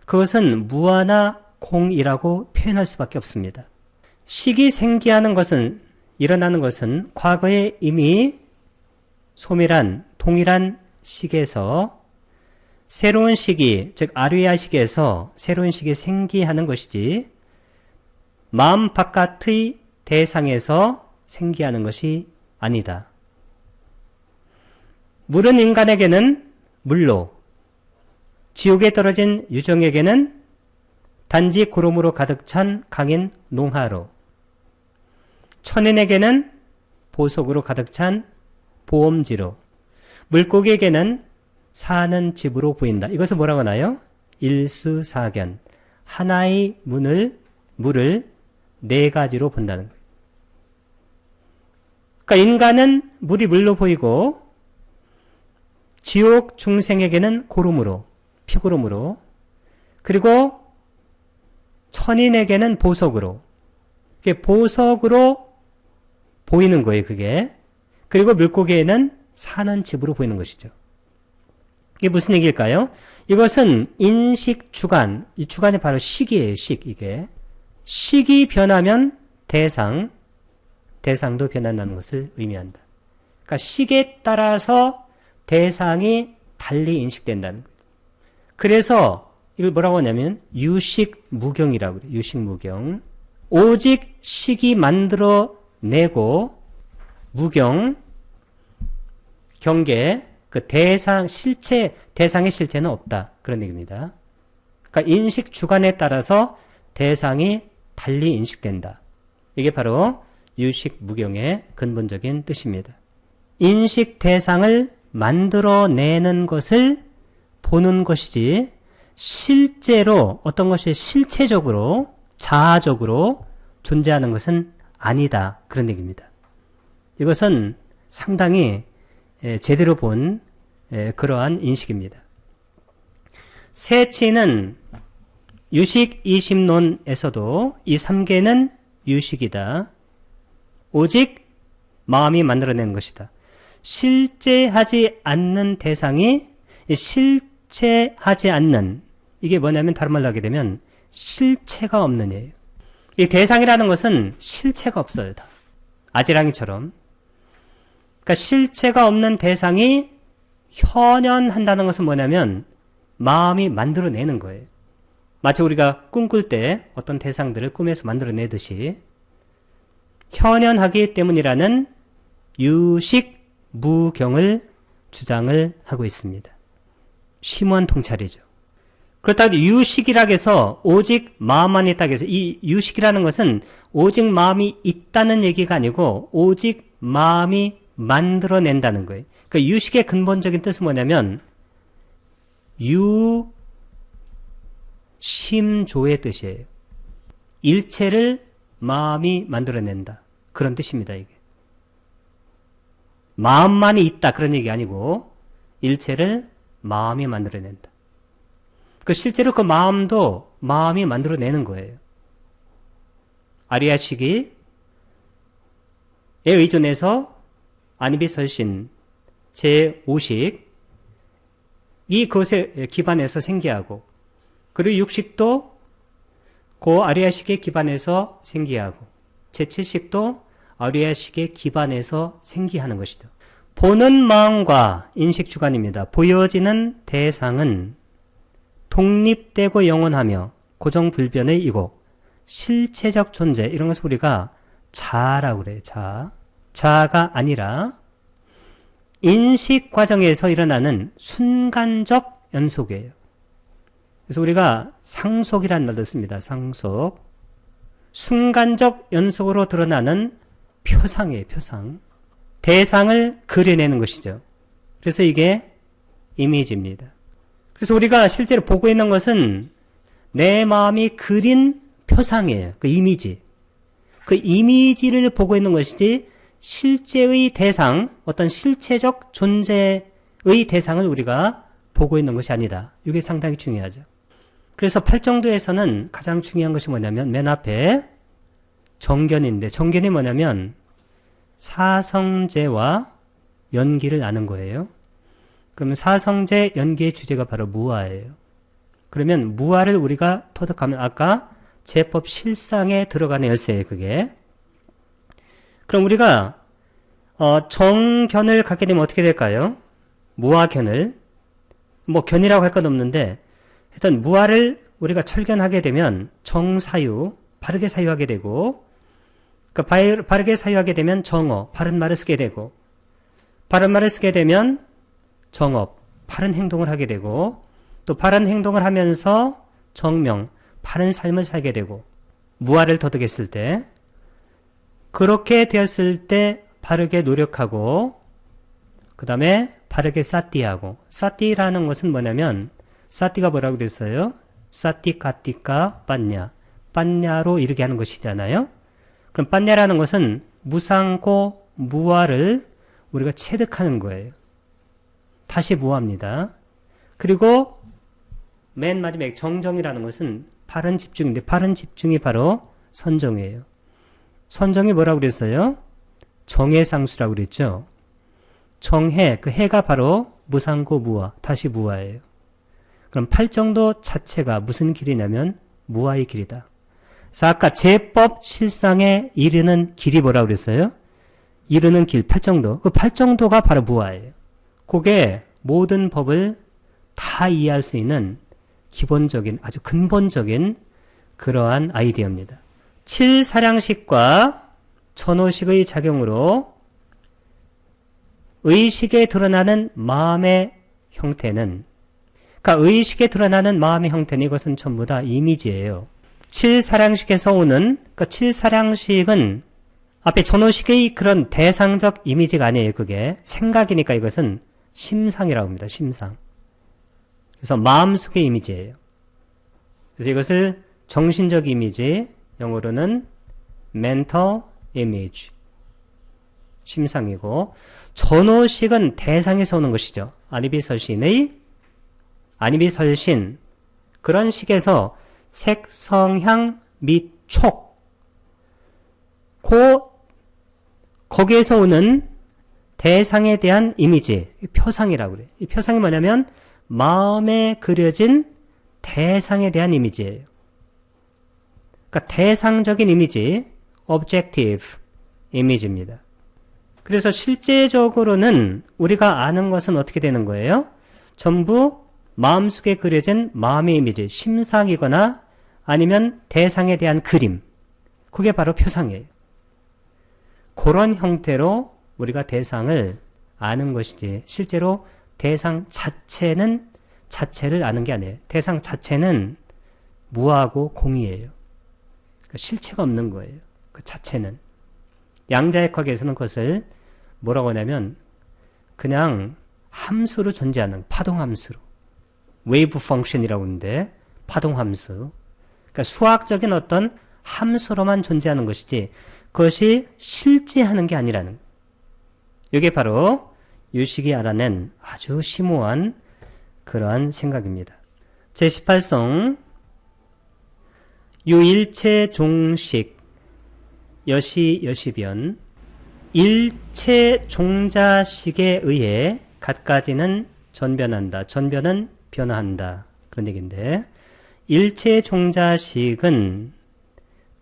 그것은 무아나 공이라고 표현할 수밖에 없습니다. 식이 생기하는 것은, 일어나는 것은 과거에 이미 소멸한 동일한 식에서 새로운 식이, 즉 아류야 식에서 새로운 식이 생기하는 것이지 마음 바깥의 대상에서 생기하는 것이 아니다. 물은 인간에게는 물로, 지옥에 떨어진 유정에게는 단지 구름으로 가득 찬 강인 농하로, 천인에게는 보석으로 가득 찬 보험지로, 물고기에게는 사는 집으로 보인다. 이것을 뭐라고 하나요? 일수사견. 하나의 물을 네 가지로 본다는 거예요. 그러니까 인간은 물이 물로 보이고 지옥 중생에게는 고름으로, 피구름으로, 그리고 천인에게는 보석으로, 보석으로 보이는 거예요, 그게. 그리고 물고기에는 사는 집으로 보이는 것이죠. 이게 무슨 얘기일까요? 이것은 인식 주관, 이 주관이 바로 식이에요, 식, 이게. 식이 변하면 대상도 변한다는 것을 의미한다. 그러니까 식에 따라서 대상이 달리 인식된다는 거예요. 그래서 이걸 뭐라고 하냐면 유식무경이라고 그래요. 유식무경. 오직 식이 만들어내고 무경, 경계, 그 대상의 실체는 없다. 그런 얘기입니다. 그러니까 인식 주관에 따라서 대상이 달리 인식된다. 이게 바로 유식무경의 근본적인 뜻입니다. 인식 대상을 만들어내는 것을 보는 것이지 실제로 어떤 것이 실체적으로 자아적으로 존재하는 것은 아니다. 그런 얘기입니다. 이것은 상당히 제대로 본 그러한 인식입니다. 세치는 유식 이심론에서도 이 3개는 유식이다. 오직 마음이 만들어낸 것이다. 실제하지 않는 대상이 실체하지 않는, 이게 뭐냐면 다른 말로 하게 되면 실체가 없는 애예요. 이 대상이라는 것은 실체가 없어요. 다. 아지랑이처럼. 그러니까 실체가 없는 대상이 현현한다는 것은 뭐냐면 마음이 만들어내는 거예요. 마치 우리가 꿈꿀 때 어떤 대상들을 꿈에서 만들어내듯이 현현하기 때문이라는 유식무경을 주장을 하고 있습니다. 심오한 통찰이죠. 그렇다고 유식이라고 해서 오직 마음만 있다고 해서 이 유식이라는 것은 오직 마음이 있다는 얘기가 아니고 오직 마음이 만들어낸다는 거예요. 그 유식의 근본적인 뜻은 뭐냐면 유심조의 뜻이에요. 일체를 마음이 만들어낸다. 그런 뜻입니다. 이게. 마음만이 있다. 그런 얘기 아니고 일체를 마음이 만들어낸다. 그 실제로 그 마음도 마음이 만들어내는 거예요. 아리아식이 에 의존해서 아니비설신 제5식 이 것에 기반해서 생기하고 그리고 육식도 그 아리아식에 기반해서 생기하고 제7식도 아리아식에 기반해서 생기하는 것이다. 보는 마음과 인식주관입니다. 보여지는 대상은 독립되고 영원하며 고정불변의 이고 실체적 존재, 이런 것을 우리가 자아라고 그래요. 자아가 아니라 인식 과정에서 일어나는 순간적 연속이에요. 그래서 우리가 상속이라는 말도 씁니다. 상속. 순간적 연속으로 드러나는 표상이에요. 표상. 대상을 그려내는 것이죠. 그래서 이게 이미지입니다. 그래서 우리가 실제로 보고 있는 것은 내 마음이 그린 표상이에요. 그 이미지. 그 이미지를 보고 있는 것이지 실제의 대상, 어떤 실체적 존재의 대상을 우리가 보고 있는 것이 아니다. 이게 상당히 중요하죠. 그래서 팔정도에서는 가장 중요한 것이 뭐냐면 맨 앞에 정견인데, 정견이 뭐냐면 사성제와 연기를 아는 거예요. 그러면 사성제 연기의 주제가 바로 무아예요. 그러면 무아를 우리가 터득하면 아까 제법 실상에 들어가는 열쇠예요. 그게. 그럼 우리가 정견을 갖게 되면 어떻게 될까요? 무아견을. 뭐 견이라고 할 건 없는데 일단 무아를 우리가 철견하게 되면 정사유, 바르게 사유하게 되고, 그러니까 바르게 사유하게 되면 정어, 바른 말을 쓰게 되고, 바른 말을 쓰게 되면 정업, 바른 행동을 하게 되고, 또 바른 행동을 하면서 정명, 바른 삶을 살게 되고, 무아를 터득했을 때, 그렇게 되었을 때 바르게 노력하고, 그 다음에 바르게 사띠하고, 사띠라는 것은 뭐냐면, 사띠가 뭐라고 그랬어요? 사띠, 까띠까, 빠냐. 빠냐로 이르게 하는 것이잖아요? 그럼 빠냐라는 것은 무상고 무아를 우리가 체득하는 거예요. 다시 무아입니다. 그리고 맨 마지막에 정정이라는 것은 바른 집중인데, 바른 집중이 바로 선정이에요. 선정이 뭐라고 그랬어요? 정해상수라고 그랬죠. 정해, 그 해가 바로 무상고 무아, 다시 무아예요. 그럼 8정도 자체가 무슨 길이냐면 무아의 길이다. 그래서 아까 제법 실상에 이르는 길이 뭐라고 그랬어요? 이르는 길 8정도. 그 8정도가 바로 무아예요. 그게 모든 법을 다 이해할 수 있는 기본적인, 아주 근본적인 그러한 아이디어입니다. 7사량식과 전호식의 작용으로 의식에 드러나는 마음의 형태는, 그러니까 의식에 드러나는 마음의 형태는 이것은 전부 다 이미지예요. 7사량식에서 오는, 그러니까 7사량식은 앞에 전호식의 그런 대상적 이미지가 아니에요. 그게 생각이니까 이것은 심상이라고 합니다. 심상. 그래서 마음속의 이미지예요. 그래서 이것을 정신적 이미지, 영어로는 mental image, 심상이고, 전호식은 대상에서 오는 것이죠. 아니비설신, 그런 식에서 색, 성향, 및 촉, 거기에서 오는 대상에 대한 이미지, 표상이라고 그래요. 이 표상이 뭐냐면 마음에 그려진 대상에 대한 이미지예요. 그러니까 대상적인 이미지, objective image입니다. 그래서 실제적으로는 우리가 아는 것은 어떻게 되는 거예요? 전부 마음속에 그려진 마음의 이미지, 심상이거나 아니면 대상에 대한 그림, 그게 바로 표상이에요. 그런 형태로 우리가 대상을 아는 것이지 실제로 대상 자체를 아는 게 아니에요. 대상 자체는 무하고 공이에요. 그러니까 실체가 없는 거예요. 그 자체는. 양자역학에서는 그것을 뭐라고 하냐면 그냥 함수로 존재하는 파동함수로, 웨이브 펑션이라고 하는데 파동함수, 그러니까 수학적인 어떤 함수로만 존재하는 것이지 그것이 실제하는 게 아니라는 거예요. 이게 바로 유식이 알아낸 아주 심오한 그러한 생각입니다. 제18송 유일체 종식 여시 여시변, 일체 종자식에 의해 갖가지는 전변한다. 전변은 변화한다. 그런 얘기인데, 일체 종자식은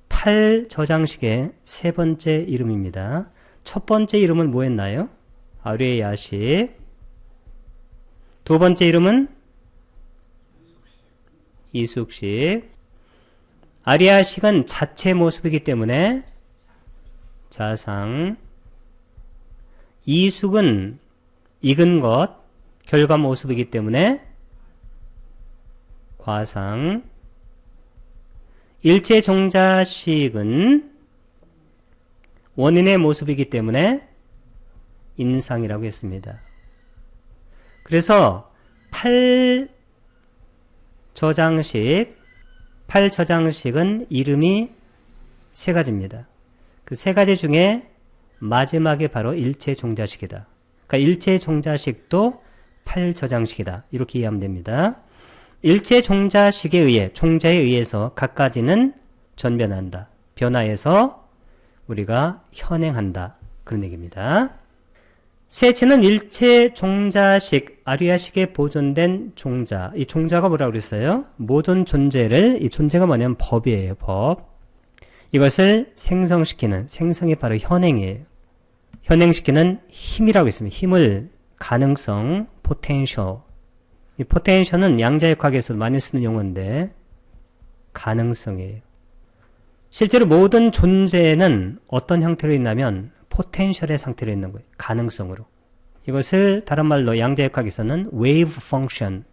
8저장식의 세 번째 이름입니다. 첫 번째 이름은 뭐였나요? 아뢰야식. 두 번째 이름은 이숙식. 아리아식은 자체 모습이기 때문에 자상. 이숙은 익은 것, 결과 모습이기 때문에 과상. 일체 종자식은 원인의 모습이기 때문에 인상이라고 했습니다. 그래서 8저장식은 이름이 세 가지입니다. 그 세 가지 중에 마지막에 바로 일체 종자식이다. 그러니까 일체 종자식도 8저장식이다. 이렇게 이해하면 됩니다. 일체 종자식에 의해, 종자에 의해서 갖가지는 전변한다. 변화해서 우리가 현행한다. 그런 얘기입니다. 셋째는 일체 종자식, 아리아식에 보존된 종자. 이 종자가 뭐라고 그랬어요? 모든 존재를, 이 존재가 뭐냐면 법이에요. 법. 이것을 생성시키는, 생성이 바로 현행이에요. 현행시키는 힘이라고 있습니다. 힘을, 가능성, potential. 이 potential은 양자역학에서 많이 쓰는 용어인데 가능성이에요. 실제로 모든 존재는 어떤 형태로 있냐면 potential의 상태로 있는 거예요. 가능성으로. 이것을 다른 말로 양자역학에서는 wave function.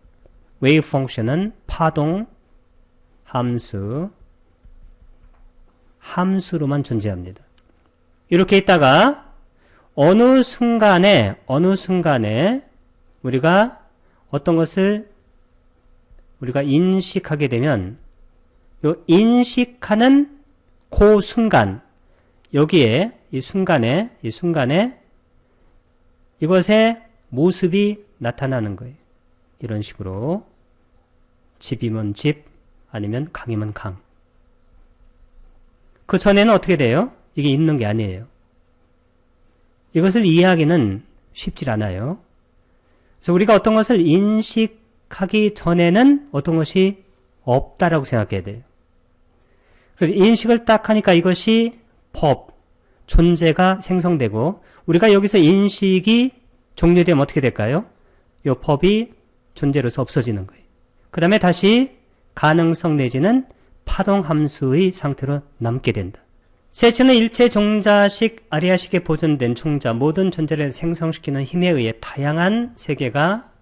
wave function은 파동, 함수로만 존재합니다. 이렇게 있다가 어느 순간에 우리가 어떤 것을 우리가 인식하게 되면 요 인식하는 그 순간, 여기에 이 순간에 이것의 모습이 나타나는 거예요. 이런 식으로 집이면 집, 아니면 강이면 강. 그 전에는 어떻게 돼요? 이게 있는 게 아니에요. 이것을 이해하기는 쉽지 않아요. 그래서 우리가 어떤 것을 인식하기 전에는 어떤 것이 없다라고 생각해야 돼요. 그래서 인식을 딱 하니까 이것이 법, 존재가 생성되고 우리가 여기서 인식이 종료되면 어떻게 될까요? 이 법이 존재로서 없어지는 거예요. 그 다음에 다시 가능성 내지는 파동함수의 상태로 남게 된다. 셋째는 일체 종자식, 아리아식에 보존된 종자, 모든 존재를 생성시키는 힘에 의해 다양한 세계가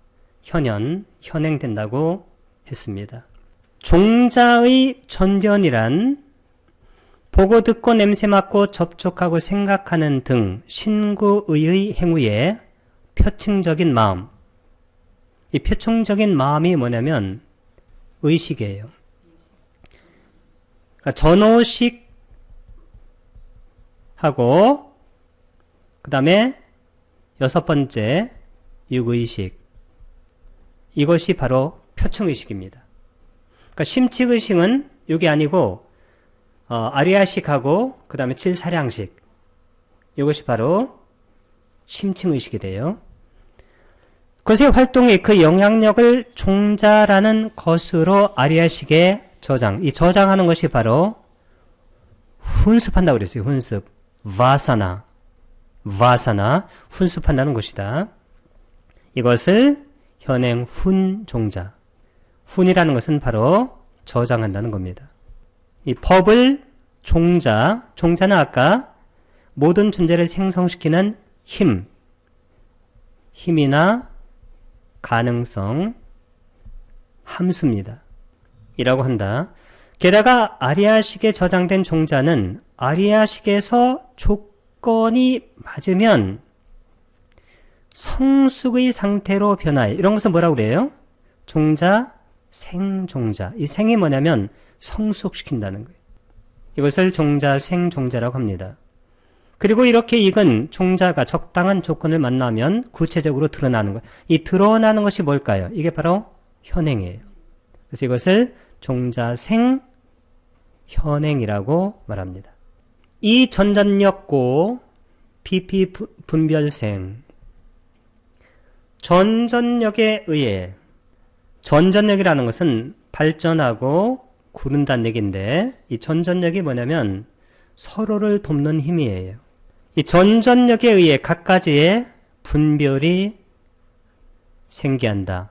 현행된다고 했습니다. 종자의 전변이란 보고 듣고 냄새 맡고 접촉하고 생각하는 등 신구의 행위에 표층적인 마음. 이 표층적인 마음이 뭐냐면 의식이에요. 그러니까 전호식하고 그 다음에 여섯 번째 육의식. 이것이 바로 표층의식입니다. 그러니까 심칙의식은 이게 아니고 아리아식하고 그 다음에 칠사량식. 이것이 바로 심층의식이 돼요. 그것의 활동이 그 영향력을 종자라는 것으로 아리아식에 이 저장하는 것이 바로 훈습한다고 그랬어요. 훈습. 바사나, 훈습한다는 것이다. 이것을 현행 훈종자. 훈이라는 것은 바로 저장한다는 겁니다. 이 법을 종자는 아까 모든 존재를 생성시키는 힘이나 가능성, 함수입니다. 이라고 한다. 게다가 아리아식에 저장된 종자는 아리아식에서 조건이 맞으면 성숙의 상태로 변화해. 이런 것은 뭐라고 그래요? 종자, 생종자. 이 생이 뭐냐면 성숙시킨다는 거예요. 이것을 종자, 생종자라고 합니다. 그리고 이렇게 익은 종자가 적당한 조건을 만나면 구체적으로 드러나는 것. 이 드러나는 것이 뭘까요? 이게 바로 현행이에요. 그래서 이것을 종자, 생, 현행이라고 말합니다. 이 전전력고 PP 분별생 전전력에 의해 전전력이라는 것은 발전하고 구른다는 얘기인데 이 전전력이 뭐냐면 서로를 돕는 힘이에요. 이 전전력에 의해 각가지의 분별이 생한다.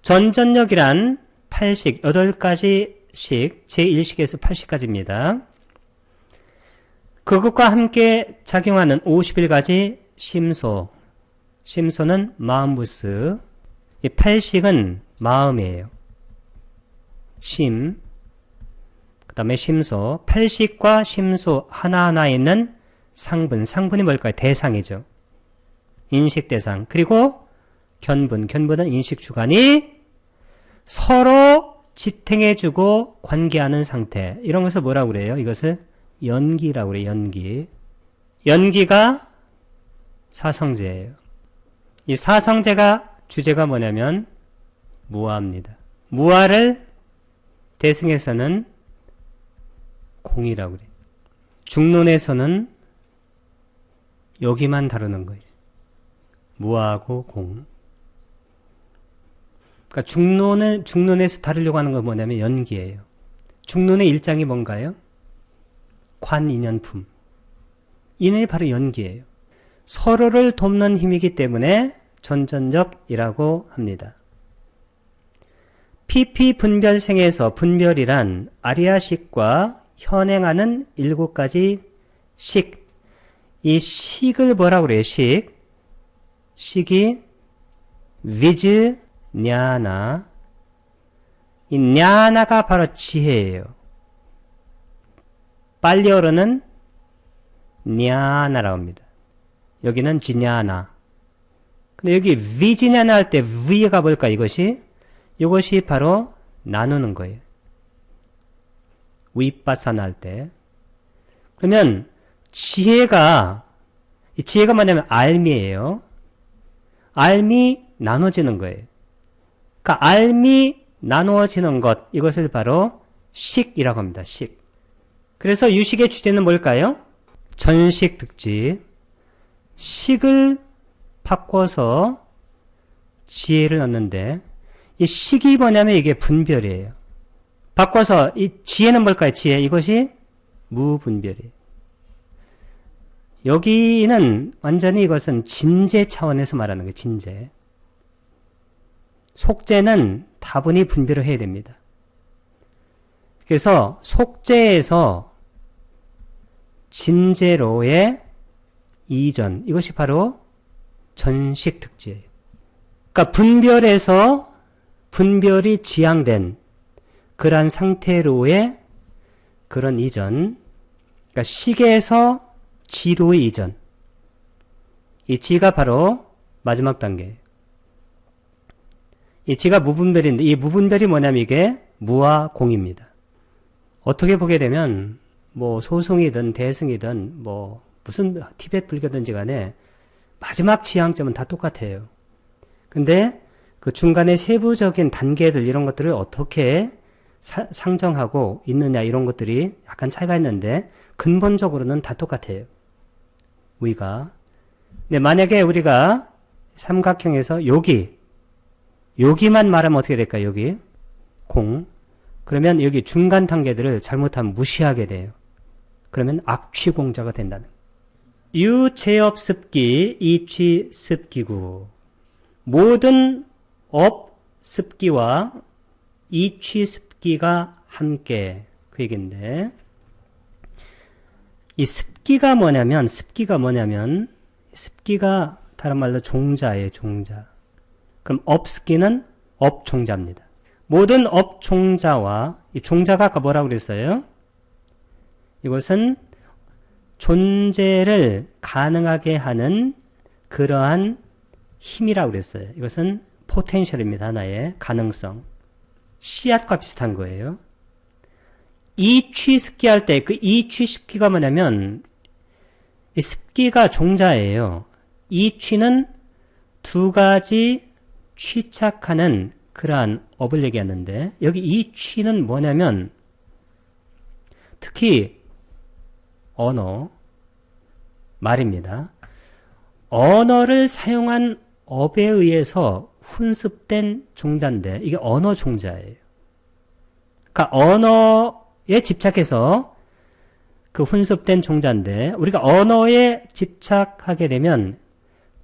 전전력이란 8식, 8가지씩, 제1식에서 8식까지입니다. 그것과 함께 작용하는 51가지 심소. 심소는 마음부스. 이 8식은 마음이에요. 그 다음에 심소. 8식과 심소 하나하나에 있는 상분이 뭘까요? 대상이죠. 인식대상. 그리고 견분은 인식주관이 서로 지탱해주고 관계하는 상태. 이런 것을 뭐라고 그래요? 이것을 연기라고 그래요. 연기가 사성제예요. 이 사성제가 주제가 뭐냐면 무아입니다. 무아를 대승에서는 공이라고 그래요. 중론에서는 여기만 다루는 거예요. 무아하고 공. 그러니까 중론에서 다루려고 하는 건 뭐냐면 연기예요. 중론의 일장이 뭔가요? 관인연품. 이는 바로 연기예요. 서로를 돕는 힘이기 때문에 전전력이라고 합니다. PP 분별생에서 분별이란 아리아식과 현행하는 7가지 식. 이 식을 뭐라고 그래요? 식이 위즈 냐나. 이 냐나가 바로 지혜예요. 빨리어로는 냐나라고 합니다. 여기는 지냐나. 근데 여기 위지냐나 할 때 위가 뭘까 이것이 바로 나누는 거예요. 위빠사나 할 때. 그러면 지혜가 뭐냐면 알미예요. 알미 나눠지는 거예요. 그러니까 알미 나누어지는 것, 이것을 바로 식이라고 합니다. 식. 그래서 유식의 주제는 뭘까요? 전식 득지. 식을 바꿔서 지혜를 넣는데 이 식이 뭐냐면 이게 분별이에요. 바꿔서 이 지혜는 뭘까요? 지혜. 이것이 무분별이에요. 여기는 완전히 이것은 진제 차원에서 말하는 거예요. 진제. 속죄는 다분히 분별을 해야 됩니다. 그래서 속죄에서 진제로의 이전, 이것이 바로 전식 특지예요. 그러니까 분별에서 분별이 지향된 그러한 상태로의 그런 이전, 그러니까 식에서 지로의 이전, 이 지가 바로 마지막 단계예요. 이 지가 무분별인데 이 무분별이 뭐냐면 이게 무와 공입니다. 어떻게 보게 되면 뭐 소승이든 대승이든 뭐 무슨 티베트 불교든지 간에 마지막 지향점은 다 똑같아요. 근데 그 중간에 세부적인 단계들 이런 것들을 어떻게 상정하고 있느냐 이런 것들이 약간 차이가 있는데 근본적으로는 다 똑같아요. 우리가. 근데 만약에 우리가 삼각형에서 여기만 말하면 어떻게 될까요? 여기 공. 그러면 여기 중간 단계들을 잘못하면 무시하게 돼요. 그러면 악취공자가 된다는 거예요. 유제업습기, 이취습기구. 모든 업습기와 이취습기가 함께 그 얘기인데 이 습기가 뭐냐면 습기가 다른 말로 종자예요. 종자. 그럼 업습기는 업종자입니다. 모든 업종자와 이 종자가 아까 뭐라고 그랬어요? 이것은 존재를 가능하게 하는 그러한 힘이라고 그랬어요. 이것은 포텐셜입니다. 하나의 가능성. 씨앗과 비슷한 거예요. 이취습기 할 때 그 이취습기가 뭐냐면 이 습기가 종자예요. 이취는 두 가지 취착하는 그러한 업을 얘기하는데 여기 이취는 뭐냐면 특히 언어, 말입니다. 언어를 사용한 업에 의해서 훈습된 종자인데 이게 언어 종자예요. 그러니까 언어에 집착해서 그 훈습된 종자인데 우리가 언어에 집착하게 되면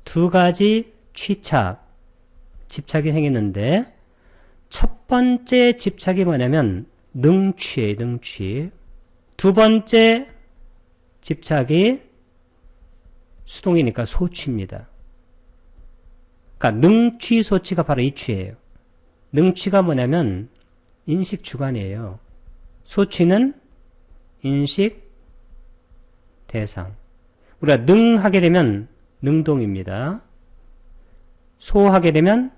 두 가지 집착이 생기는데 첫 번째 집착이 뭐냐면 능취예요. 능취. 두 번째 집착이 수동이니까 소취입니다. 그러니까 능취, 소취가 바로 이취예요. 능취가 뭐냐면 인식 주관이에요. 소취는 인식 대상. 우리가 능하게 되면 능동입니다. 소하게 되면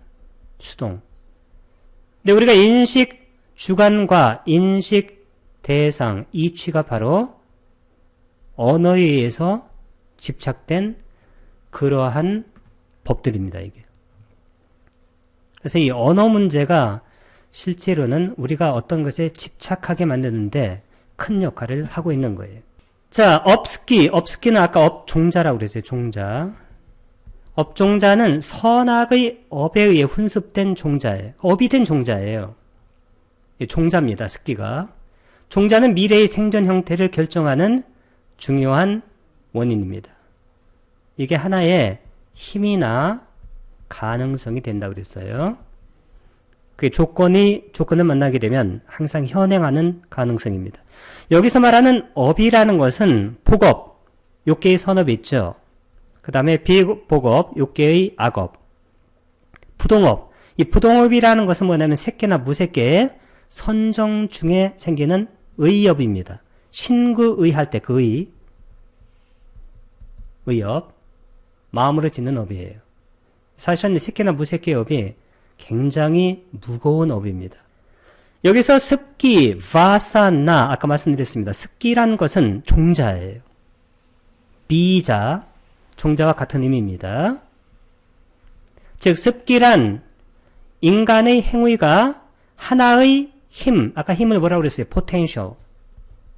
수동. 근데 우리가 인식 주관과 인식 대상, 이취가 바로 언어에 의해서 집착된 그러한 법들입니다, 이게. 그래서 이 언어 문제가 실제로는 우리가 어떤 것에 집착하게 만드는데 큰 역할을 하고 있는 거예요. 자, 업습기는 아까 업종자라고 그랬어요, 종자. 업종자는 선악의 업에 의해 훈습된 종자예요. 업이 된 종자예요. 종자입니다, 습기가. 종자는 미래의 생존 형태를 결정하는 중요한 원인입니다. 이게 하나의 힘이나 가능성이 된다고 그랬어요. 그 조건을 만나게 되면 항상 현행하는 가능성입니다. 여기서 말하는 업이라는 것은 복업, 욕계의 선업이 있죠. 그 다음에 비복업, 욕계의 악업. 부동업. 이 부동업이라는 것은 뭐냐면 색계나 무색계의 선정 중에 생기는 의업입니다. 신구의 할 때 그 의업. 마음으로 짓는 업이에요. 사실은 색계나 무색계의 업이 굉장히 무거운 업입니다. 여기서 습기, 바사나 아까 말씀드렸습니다. 습기라는 것은 종자예요. 비자, 종자와 같은 의미입니다. 즉 습기란 인간의 행위가 하나의 힘, 아까 힘을 뭐라고 그랬어요? 포텐셜,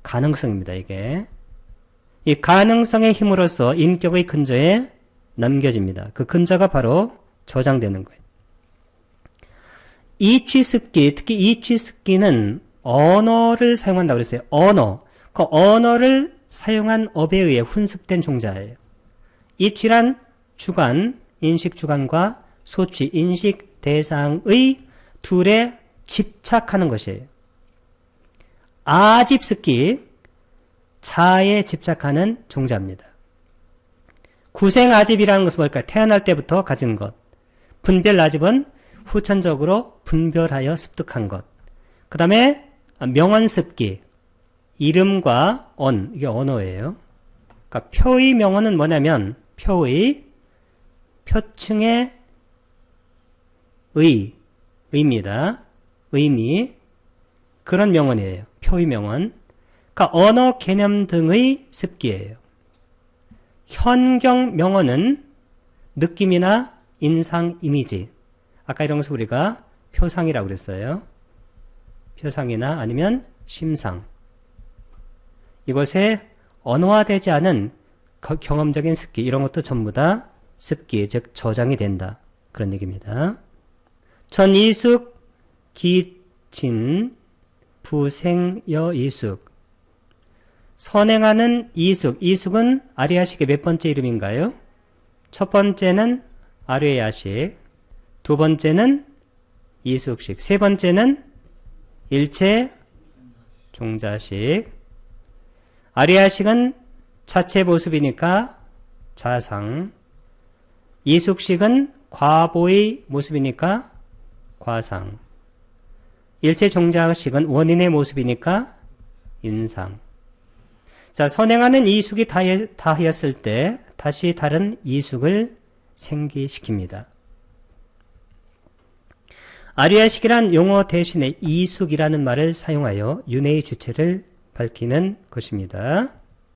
가능성입니다. 이게 이 가능성의 힘으로써 인격의 근저에 남겨집니다. 그 근자가 바로 저장되는 거예요. 이취습기, 특히 이취습기는 언어를 사용한다고 그랬어요. 언어. 그 언어를 사용한 업에 의해 훈습된 종자예요. 이취란 주관, 인식주관과 소취, 인식대상의 둘에 집착하는 것이에요. 아집습기, 자에 집착하는 종자입니다. 구생아집이라는 것은 뭘까요? 태어날 때부터 가진 것. 분별아집은 후천적으로 분별하여 습득한 것. 그 다음에 명언습기, 이름과 언, 이게 언어예요. 그러니까 표의 명언은 뭐냐면 표의, 표층의 의입니다. 의미, 그런 명언이에요. 표의 명언. 그러니까 언어 개념 등의 습기예요. 현경 명언은 느낌이나 인상, 이미지. 아까 이런 것을 우리가 표상이라고 그랬어요. 표상이나 아니면 심상. 이것에 언어화되지 않은 경험적인 습기, 이런 것도 전부 다 습기, 즉 저장이 된다. 그런 얘기입니다. 전이숙, 기진, 부생여이숙. 선행하는 이숙. 이숙은 아리아식의 몇 번째 이름인가요? 첫 번째는 아뢰야식, 두 번째는 이숙식, 세 번째는 일체 종자식. 아리아식은 자체 모습이니까 자상, 이숙식은 과보의 모습이니까 과상, 일체 종자식은 원인의 모습이니까 인상. 자, 선행하는 이숙이 다하였을 때 다시 다른 이숙을 생기시킵니다. 아리아식이란 용어 대신에 이숙이라는 말을 사용하여 윤회의 주체를 밝히는 것입니다.